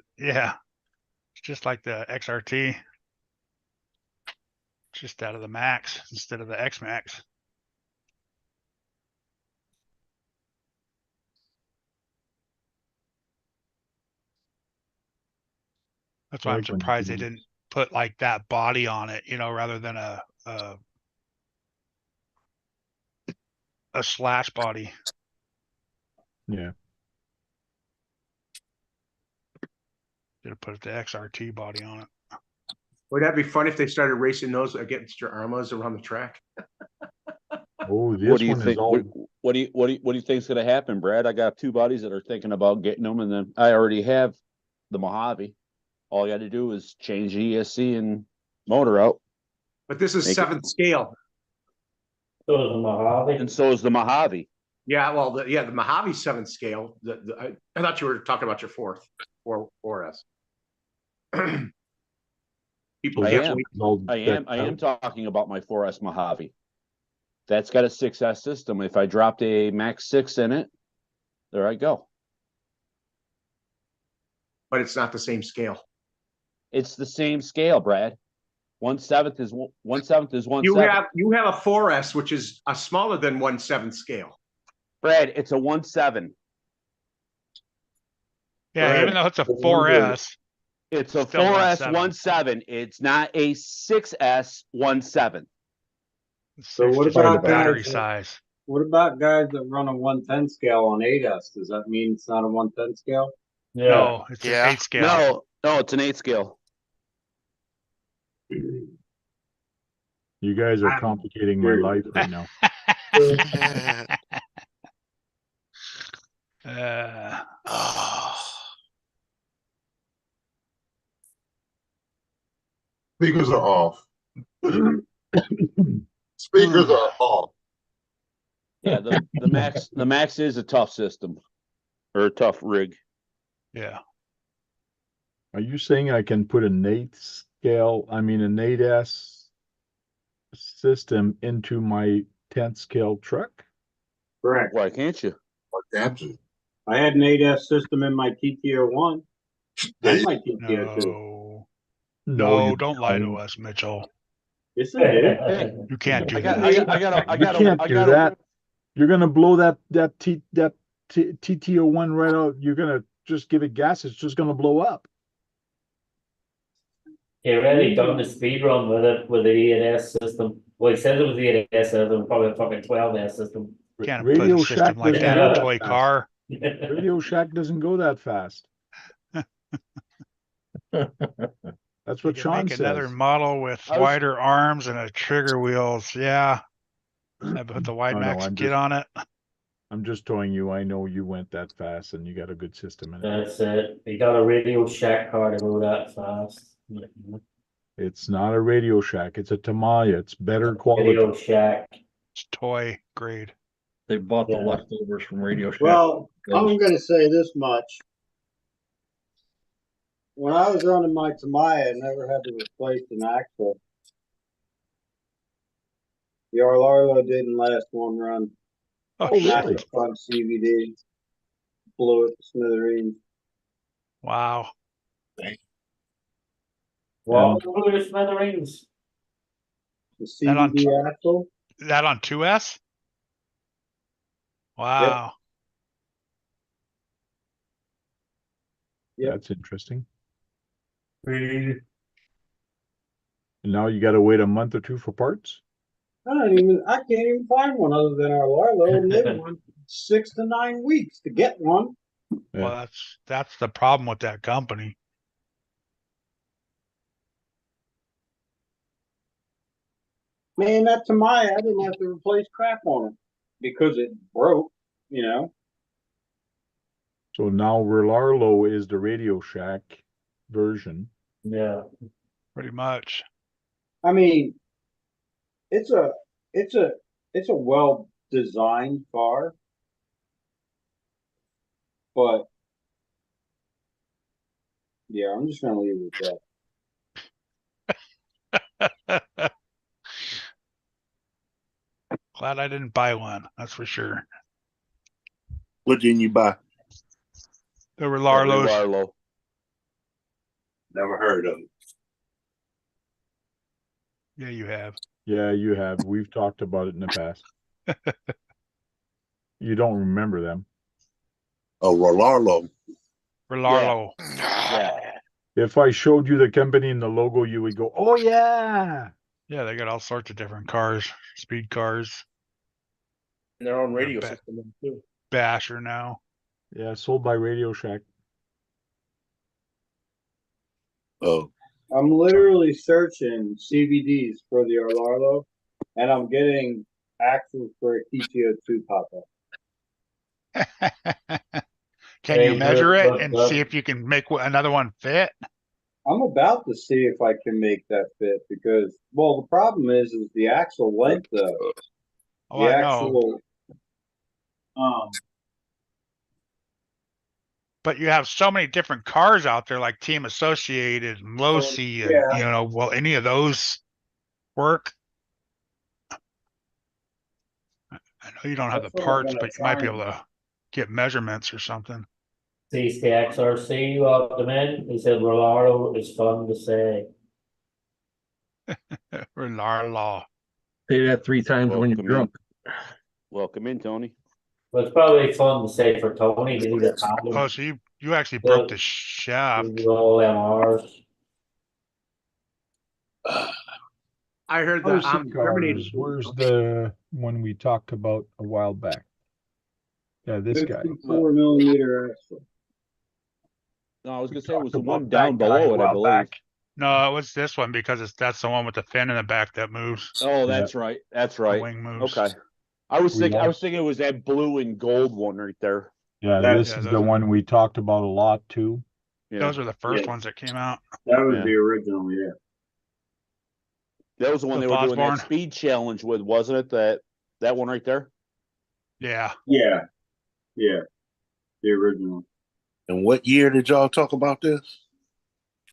just like the XRT. It's just out of the Max instead of the X Max. That's why I'm surprised they didn't put like that body on it, rather than a slash body. Yeah. Should have put the XRT body on it. Would that be fun if they started racing those against your Armas around the track? Oh, this What do you one think? is all. What do you think's going to happen, Brad? I got two buddies that are thinking about getting them, and then I already have the Mojave. All you got to do is change the ESC and motor out. But this is seventh scale. So is the Mojave. And so is the Mojave. Yeah, well, the Mojave seventh scale. I thought you were talking about your 4S. People can't wait. I am talking about my 4S Mojave. That's got a 6S system. If I dropped a Max 6 in it, there I go. But it's not the same scale. It's the same scale, Brad. 1/7 is 1/7 is 1/7. You have a 4S, which is a smaller than 1/7 scale. Brad, it's a 1/7. Yeah, Brad, even though it's a 4S. It's a 4S 1/7. It's not a 6S 1/7. So what about battery size? What about guys that run a 110 scale on 8S? Does that mean it's not a 110 scale? Yeah. No, it's an 8 scale. No, it's an 8 scale. You guys are complicating my life right now. Speakers are off. Speakers are off. Yeah, the Max is a tough system or a tough rig. Yeah. Are you saying I can put an 8S system into my 10 scale truck? Correct. Why can't you? Why can't you? I had an 8S system in my TTO1 and my TTO2. No, don't lie to us, Mitchell. Yes, I did. You can't do that. You can't do that. You're gonna blow that TTO1 right out. You're gonna just give it gas. It's just gonna blow up. He already done the speed run with it with the 8S system. Well, he said it was the 8S system, probably a fucking 12S system. Can't put a system like that in a toy car. Radio Shack doesn't go that fast. That's what Sean says. Another model with wider arms and a trigger wheels. Yeah. I put the wide max kit on it. I'm just telling you, I know you went that fast and you got a good system in it. That's it. You got a Radio Shack car to go that fast. It's not a Radio Shack. It's a Tamiya. It's better quality. Radio Shack. It's toy grade. They bought the Yeah. leftovers from Radio Shack. Well, I'm going to say this much. When I was running my Tamiya, I never had to replace an axle. The Arlarlo didn't last one run. Oh, really? shit. Front CVD blew it to smithereens. Wow. What were the smithereens? The That on CVD axle. That on 2S? Wow. Yep. That's interesting. Really? And now you got to wait a month or two for parts. I can't even find one other than our Arlarlo, and they want 6 to 9 weeks to get one. Yeah. Well, that's the problem with that company. Man, that Tamiya, I didn't have to replace crap on it because it broke, you know. So now Relarlo is the Radio Shack version. Yeah. Pretty much. I mean, it's a well designed car, but yeah, I'm just gonna leave it at that. Glad I didn't buy one, that's for sure. What didn't you buy? There were Larlos. Larlo. Never heard of it. Yeah, you have. Yeah, you have. We've talked about it in the past. You don't remember them. Oh, Rolarlo. Larlo. Yeah. If I showed you the company and the logo, you would go, "Oh yeah." Yeah, they got all sorts of different cars, speed cars. And their own radio ba- system too. Basher now. Yeah, sold by Radio Shack. Oh, I'm literally searching CVDs for the Arlarlo, and I'm getting axles for a TTO2 pop up. Can you Hey, measure look, it look, and look. see if you can make another one fit? I'm about to see if I can make that fit because, well, the problem is the axle length though. Oh, The I know. actual, But you have so many different cars out there, like Team Associated and Losi, and yeah. will any of those work? I know you don't have the That's what I'm parts, gonna but you might be try able to get measurements or something. CCXRC welcome them in. He said Rolaro is fun to say. Larlo. Say that 3 times when you're Welcome in. drunk. Welcome in, Tony. But it's probably fun to say for Tony because he's a Oh, common. so you actually broke the shaft. All MRs. I heard the RC Terminator. cars. Where's the one we talked about a while back? Yeah, this guy. 54mm axle. No, I was We gonna say it was the talked one about down that guy a below it, I while believe. back. No, it was this one because that's the one with the fin in the back that moves. Oh, that's right. That's right. Wing moves. Okay. I was We thinking also- it was that blue and gold one right there. Yeah, That's- this Yeah, is those the are- one we talked about a lot too. Yeah. Those were the first Yeah. ones that came out. That was Yeah. the original, yeah. That was the one The they were doing Osborne. that speed challenge with, wasn't it? That one right there? Yeah. Yeah. Yeah. The original. and what year did y'all talk about this?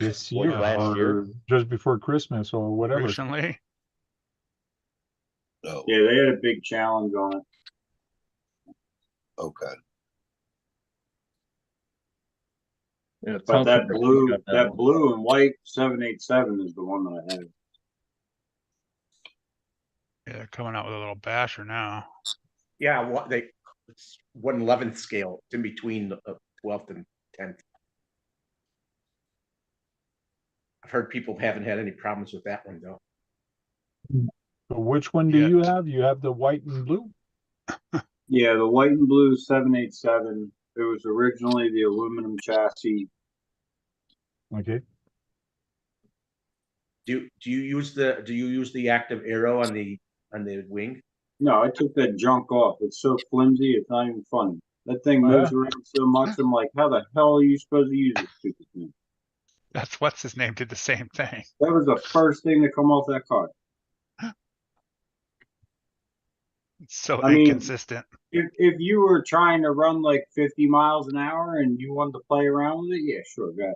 This What, year, last year? or just before Christmas or whatever. Recently. Oh, Yeah, they had a big challenge on it. okay. Yeah, it But sounds that like blue, got that one. blue and white 787 is the one that I have. Yeah, they're coming out with a little basher now. Yeah, it's 1/11th scale. It's in between the 12th and 10th. I've heard people haven't had any problems with that one though. So which one do Yeah. you have? You have the white and blue? Yeah, the white and blue 787. It was originally the aluminum chassis. Okay. Do you use the active arrow on the wing? No, I took that junk off. It's so flimsy, it's not even funny. That thing moves around so much. I'm like, how the hell are you supposed to use this stupid thing? That's what's his name did the same thing. That was the first thing to come off that car. It's so I mean, inconsistent. if you were trying to run like 50 miles an hour and you wanted to play around with it, yeah, sure, go ahead.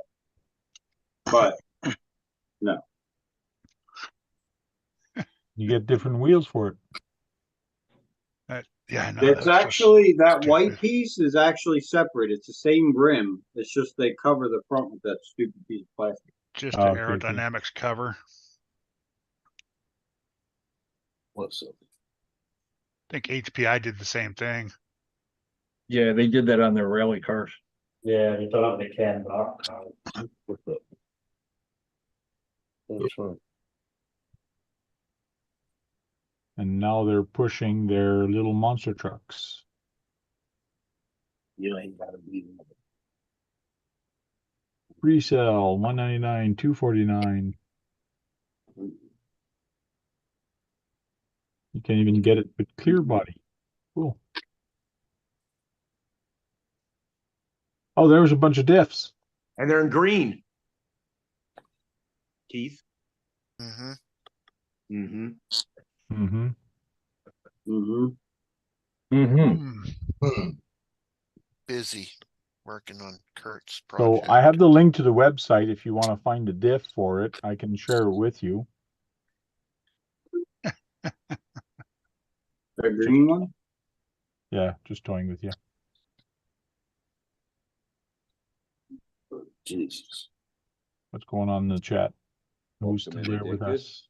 But no. You get different wheels for it. Yeah, I know. It's actually that white piece is actually separate. It's the same rim. It's just they cover the front with that stupid piece of plastic. Just an aerodynamics cover. What's up? I think HPI did the same thing. Yeah, they did that on their rally cars. Yeah, you don't have the Ken block car. What's up? What's wrong? And now they're pushing their little monster trucks. You ain't gotta be. Resale, $199, $249. You can't even get it with clear body. Cool. Oh, there was a bunch of diffs. And they're in green. Keith. Mm-hmm. Mm-hmm. Mm-hmm. Mm-hmm. Mm-hmm. Busy working on Kurt's So project. I have the link to the website. If you want to find a diff for it, I can share it with you. The green one? Yeah, just toying with you. Jesus. What's going on in the chat? Who's Welcome still in, there with Addicted. us?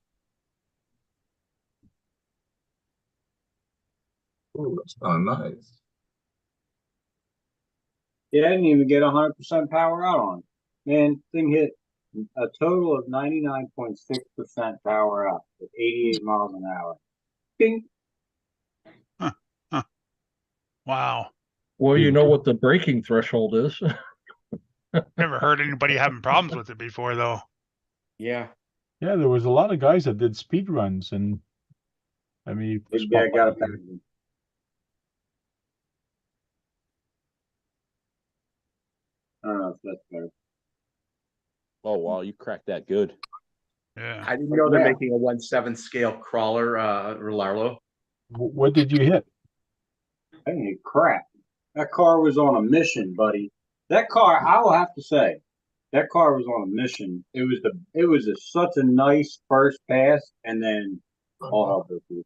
Ooh, that's kind of nice. Yeah, I didn't even get 100% power out on it. Man, thing hit a total of 99.6% power out at 88 miles an hour. Bing. Huh. Huh. Wow. Well, you know what the braking threshold is. Never heard anybody having problems with it before, though. Yeah. Yeah, there was a lot of guys that did speed runs, and I mean, Big guy got a package. I don't know if that's better. Oh wow, you cracked that good. Yeah. I didn't know they're making a 1/7 scale crawler, Rolarlo. What did you hit? I didn't hit crap. That car was on a mission, buddy. That car, I will have to say, that car was on a mission. It was such a nice first pass, and then all hell broke loose.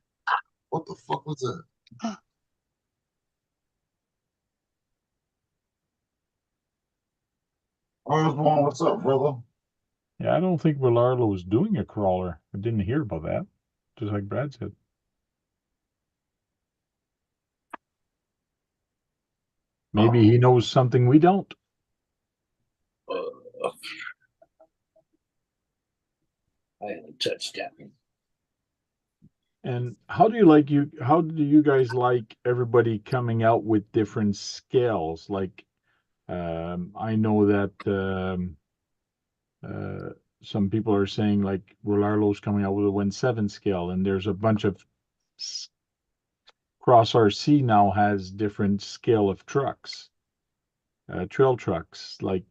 What the fuck was that? Osborne, what's up, brother? Yeah, I don't think Villarlo was doing a crawler. I didn't hear about that, just like Brad said. Maybe he knows something we don't. I haven't touched that. And how do you guys like everybody coming out with different scales? Like, I know that some people are saying like Rolarlo's coming out with a 1/7 scale, and there's a bunch of Cross RC now has different scale of trucks, trail trucks. Like,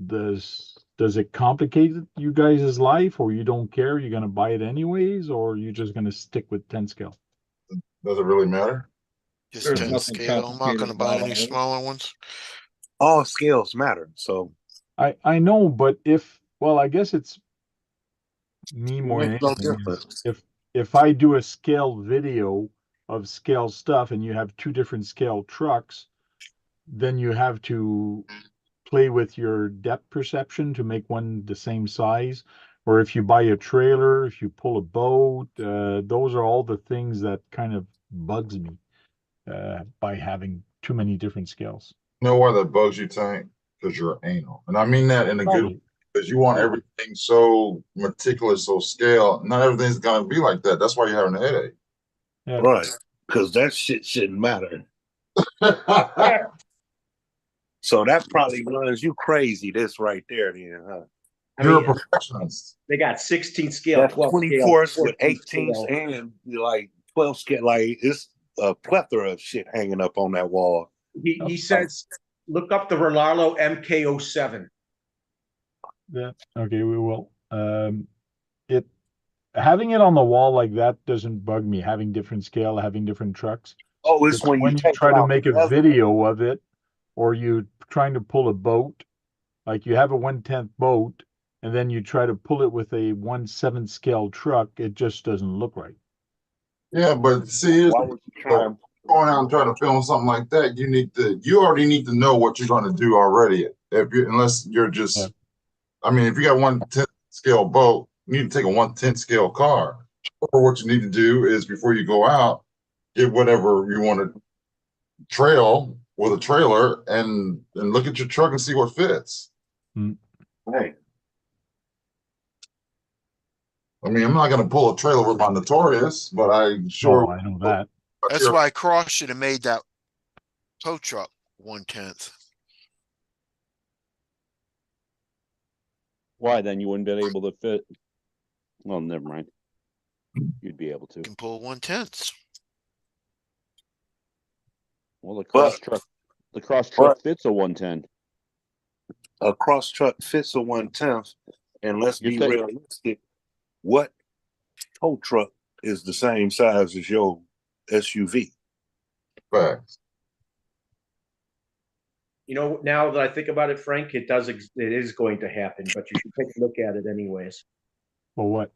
does it complicate you guys' life, or you don't care? You're gonna buy it anyways, or you're just gonna stick with 10 scale? Does it really matter? Just There's 10 nothing scale. I'm not going to complicated buy about any it. smaller ones. All scales matter. So I know, but I guess it's me more than makes no anything. difference. If I do a scale video of scale stuff and you have two different scale trucks, then you have to play with your depth perception to make one the same size. Or if you buy a trailer, if you pull a boat, those are all the things that kind of bugs me by having too many different scales. You know why that bugs you, Tank? Because you're anal. And I mean that in a good way. Because you want everything so meticulous, so scale. Not everything's going to be like that. That's why you're having a headache. Yeah. Right. Because that shit shouldn't matter. So that probably runs you crazy, this right there, then, huh? You're a perfectionist. They got 16 scale, That's 12 scale, 24s with 14 18s scale. and like 12 scale. Like it's a plethora of shit hanging up on that wall. He says, look up the Relarlo MK07. Yeah. Okay, we will. It having it on the wall like that doesn't bug me. Having different scale, having different trucks. Oh, it's when you take try it to out make a the bezel. video of it, or you trying to pull a boat, like you have a 1/10 boat, and then you try to pull it with a 1/7 scale truck, it just doesn't look right. Yeah, but see, here's Why the would you try and going out and trying to film something like that, you already need to know what you're going to do already. Unless you're just, Yeah. I mean, if you got 1/10 scale boat, you need to take a 1/10 scale car. Or what you need to do is before you go out, get whatever you want to trail with a trailer and look at your truck and see what fits. Hey, I mean, I'm not going to pull a trailer with my Notorious, but I sure. Oh, I know that. That's why Cross should have made that tow truck 1/10. Why then you wouldn't be able to fit? Well, never mind. You'd be able to. You can pull 1/10. Well, the cross truck fits a 110. a cross truck fits a 1/10, and let's be realistic. What tow truck is the same size as your SUV? Facts. You know, now that I think about it, Frank, it is going to happen, but you should take a look at it anyways. Well, what?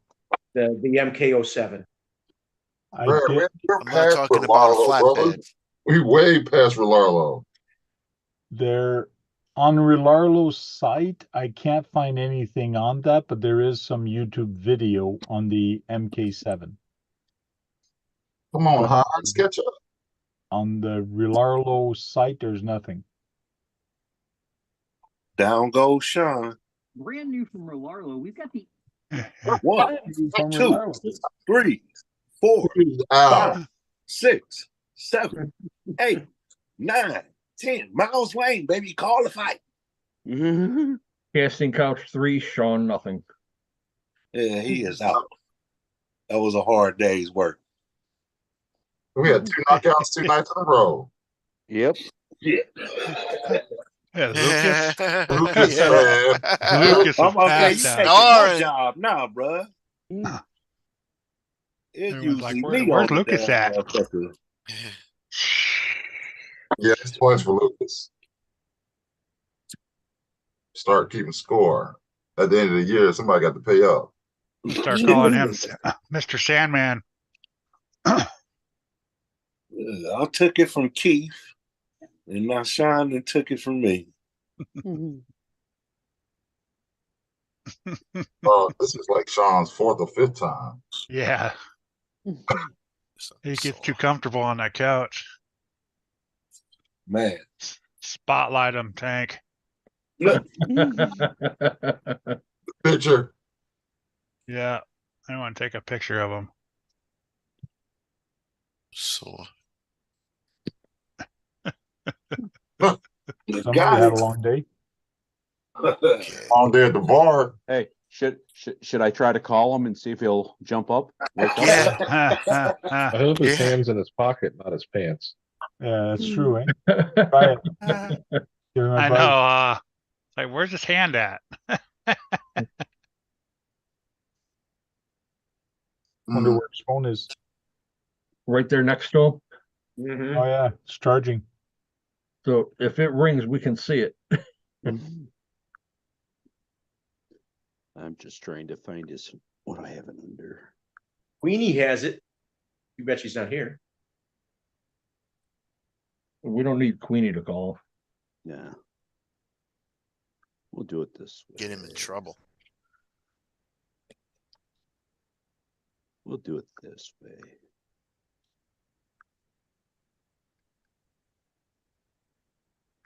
The MK07. We're I'm not past talking about a Relarlo, brother. flatbed. We way past Relarlo. They're on Relarlo's site. I can't find anything on that, but there is some YouTube video on the MK7. Come on, Hans, catch up. On the Relarlo site, there's nothing. Down goes Sean. Brand new from Relarlo. We've got the 1, From 2, Relarlo. 3, 4, Out. 5, 6, 7, 8, 9, 10. Miles Lane, baby, call the fight. Casting couch 3, Sean, nothing. Yeah, he is out. That was a hard day's work. We had 2 knockouts 2 nights in a row. Yep. Yeah. Yeah, Lucas. Lucas, Yeah. man. Lucas is Okay, you passed out. taking my Snoring. job now, bruh. It's Everyone's like, usually me where's on the Lucas damn at? motherfucker. Yeah, it's points for Lucas. Start keeping score. At the end of the year, somebody got to pay up. Start calling him Mr. Sandman. I took it from Keith, and now Sean took it from me. This is like Sean's 4th or 5th time. Yeah. He gets too comfortable on that couch. Man. Spotlight him, Tank. Picture. Yeah. I want to take a picture of him. So Somebody had a long day. Long day at the bar. Hey, should I try to call him and see if he'll jump up? Wake up? yeah. I hope his Yeah. hand's in his pocket, not his pants. Yeah, that's true, eh? Try it. Give him a I buzz. know. Like, where's his hand at? Wonder where his phone is. Right there next to him. Mm-hmm. Oh yeah, it's charging. So if it rings, we can see it. I'm just trying to find his. What do I have it under? Queenie has it. You bet she's not here. We don't need Queenie to call. Yeah. We'll do it this way. Get him in trouble. We'll do it this way.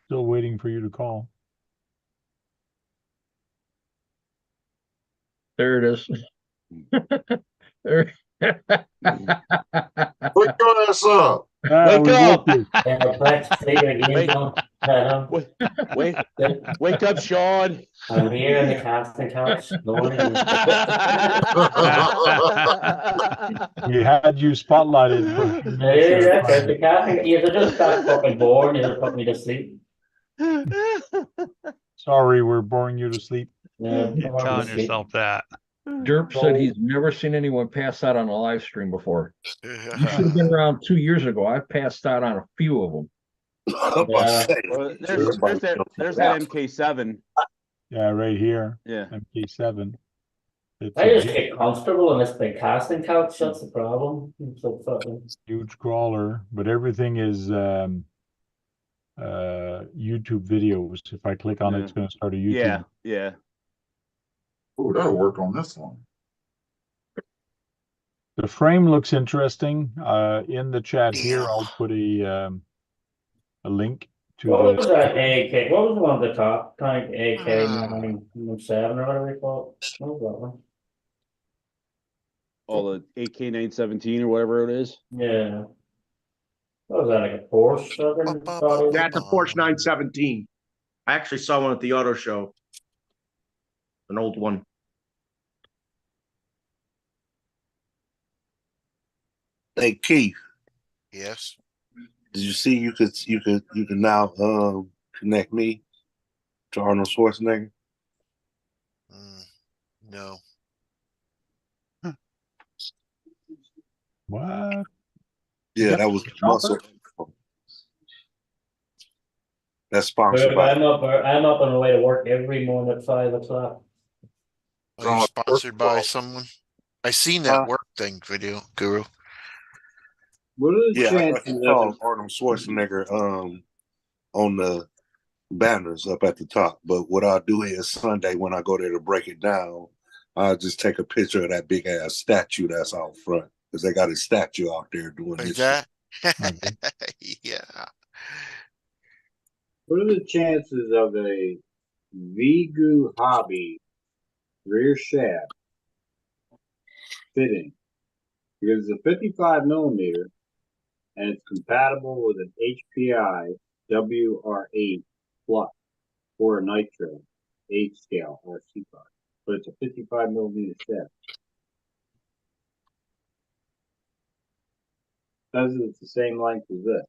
Still waiting for you to call. There it is. There. Put your ass up. Wake we up! woke you. Yeah, Brett's sleeping again, Wait. John. Hello. Wake up, Sean. I'm here in the casting couch snoring. He had you spotlighted for a few minutes Hey, there. that's right. The casting, you just got fucking bored and you put me to sleep. Sorry, we're boring you to sleep. Yeah, You're telling yourself that. Derp said he's never seen anyone pass out on a live stream before. You should have been around 2 years ago. I passed out on a few of them. Yeah. Well, there's that MK7. Yeah, right here. Yeah. MK7. It's I a just get comfortable in this big casting couch. That's the problem. I'm so fucking. huge crawler, but everything is YouTube videos. If I click on it, it's going to start a YouTube. Yeah, yeah. Ooh, that'll work on this one. The frame looks interesting. In the chat here, I'll put a link to What the. was that AK? What was the one at the top? Tank AK-917 or whatever they call it. What was that one? Oh, the AK-917 or whatever it is. Yeah. What was that, like a Porsche? That's a Porsche 917. I actually saw one at the auto show. An old one. Hey Keith, Yes. did you see you can now connect me to Arnold Schwarzenegger? No. What? Yeah, that was muscle. That's sponsored by. I'm up on the way to work every morning at 5 o'clock. Are you sponsored by someone? I seen that work thing video, Guru. What are the Yeah, I chances saw of Arnold Schwarzenegger on the banners up at the top. But what I'll do is Sunday when I go there to break it down, I'll just take a picture of that big ass statue that's out front because they got a statue out there doing Like this. that? Yeah. what are the chances of a Vigu Hobby rear shaft fitting? Because it's a 55 millimeter and it's compatible with an HPI WR8 plus or a Nitro 8 scale RC car, but it's a 55 millimeter shaft. Says it's the same length as this.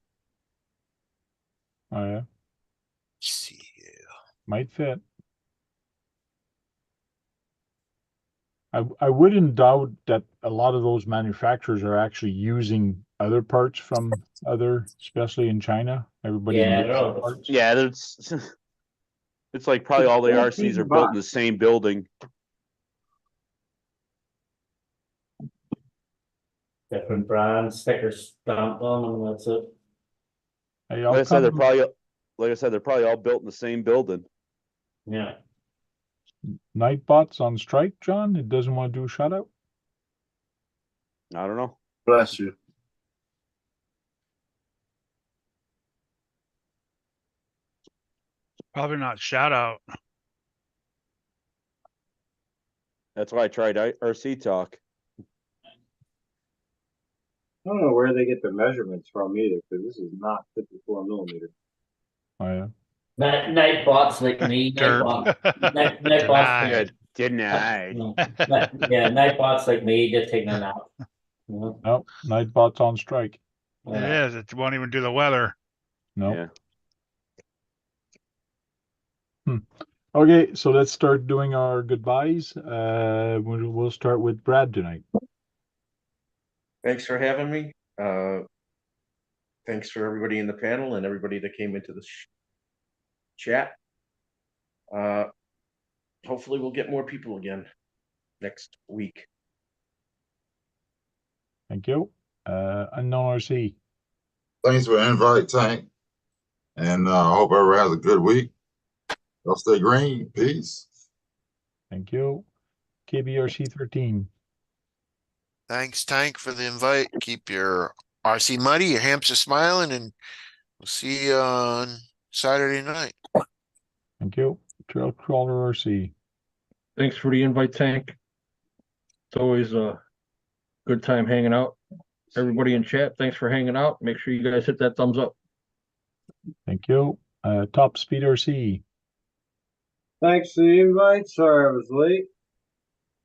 Oh yeah. See, Might fit. I wouldn't doubt that a lot of those manufacturers are actually using other parts from other, especially in China. Everybody Yeah, makes they're all parts. Yeah, it's like probably all the RCs are built in the same building. Different brands, stickers stamped on them, and that's it. Hey, Like I said, they're probably all built in the same building. Yeah. Nightbot's on strike, John. It doesn't want to do a shutout. I don't know. Bless you. Probably not shout out. That's why I tried RC Talk. I don't know where they get the measurements from either, because this is not 54 millimeter. Oh yeah. Nightbots like me. Nightbots. Denied. Yeah, nightbots like me just taking a nap. Nope. Nightbot's on strike. It is. It won't even do the weather. Nope. Yeah. Okay, so let's start doing our goodbyes. We'll start with Brad tonight. Thanks for having me. Thanks for everybody in the panel and everybody that came into the chat. Hopefully we'll get more people again next week. Thank you. Unknown RC. Thanks for the invite, Tank. And I hope everyone has a good week. Y'all stay green. Peace. Thank you. KBRC 13. Thanks, Tank, for the invite. Keep your RC muddy, your hamster smiling, and we'll see you on Saturday night. Thank you. Trail Crawler RC. Thanks for the invite, Tank. It's always a good time hanging out. Everybody in chat, thanks for hanging out. Make sure you guys hit that thumbs up. Thank you. Top Speed RC. Thanks for the invite. Sorry I was late.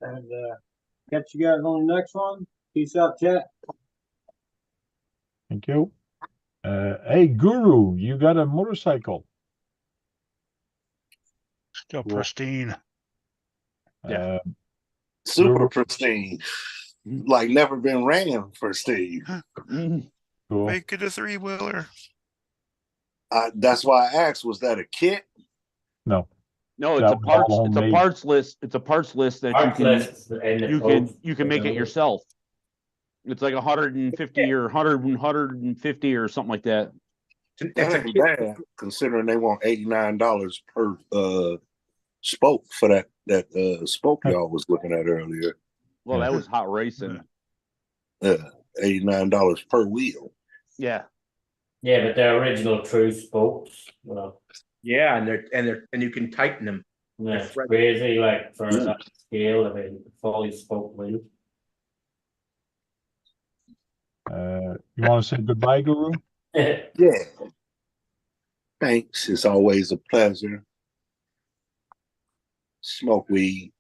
And catch you guys on the next one. Peace out, chat. Thank you. Hey, Guru, you got a motorcycle. Still Cool. pristine. Yeah. Super Guru. pristine. Like never been ran pristine. Cool. Make it a 3-wheeler. That's why I asked, was that a kit? No. No, it's That a was all parts. It's a homemade. parts list. It's a parts list that Parts you can lists in the you code. can you can make it yourself. It's like 150 or 150 or something like that. It's That a ain't kit. bad, considering they want $89 per spoke for that spoke y'all was looking at earlier. Well, that was hot racing. $89 per wheel. Yeah. Yeah, but they're original true spokes. Well, Yeah, and you can tighten them. yeah, it's crazy, like for that scale of a fully spoke wheel. You want to say goodbye, Guru? Yeah. Thanks. It's always a pleasure. Smoke weed.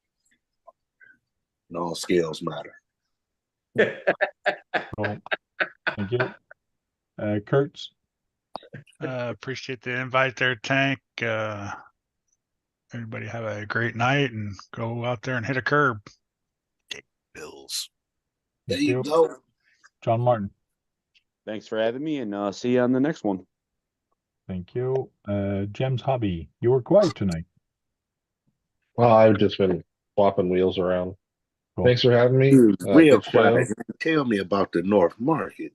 And all scales matter. Cool. Thank you. Kurtz. Appreciate the invite there, Tank. Everybody have a great night and go out there and hit a curb. Bills. There Thank you you. go. John Martin. Thanks for having me, and see you on the next one. Thank you. Jem's Hobby. You were quiet tonight. Well, I've just been swapping wheels around. Cool. Thanks for having me. Real Good show. quiet. Tell me about the North Market.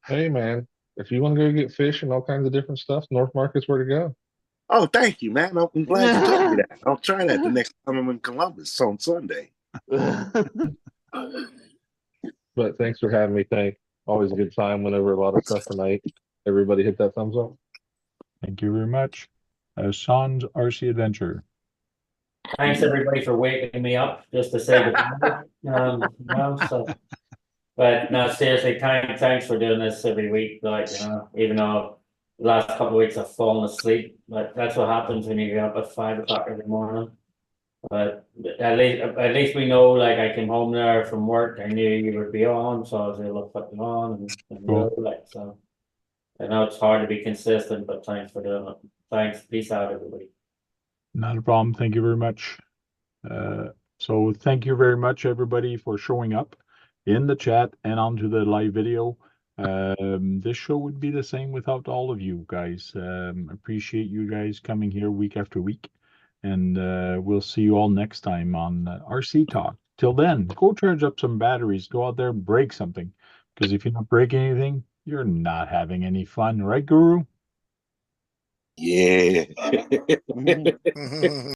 Hey, man, if you want to go get fish and all kinds of different stuff, North Market's where to go. Oh, thank you, man. I'm glad you told me that. I'll try that the next time I'm in Columbus on Sunday. But thanks for having me, Tank. Always a good time. Went over a lot of stuff tonight. Everybody hit that thumbs up. Thank you very much. Sean's RC Adventure. Thanks everybody for waking me up just to say goodbye. But no, seriously, thanks for doing this every week. Like, even though the last couple of weeks I've fallen asleep, but that's what happens when you get up at 5 o'clock every morning. But at least we know, like, I came home there from work, I knew you would be on, so I was able to put them on and Cool. go, like, so I know it's hard to be consistent, but thanks for doing it. Thanks. Peace out, everybody. Not a problem. Thank you very much. So thank you very much, everybody, for showing up in the chat and onto the live video. This show would be the same without all of you guys. Appreciate you guys coming here week after week. And we'll see you all next time on RC Talk. Till then, go charge up some batteries. Go out there and break something. Because if you're not breaking anything, you're not having any fun. Right, Guru? Yeah.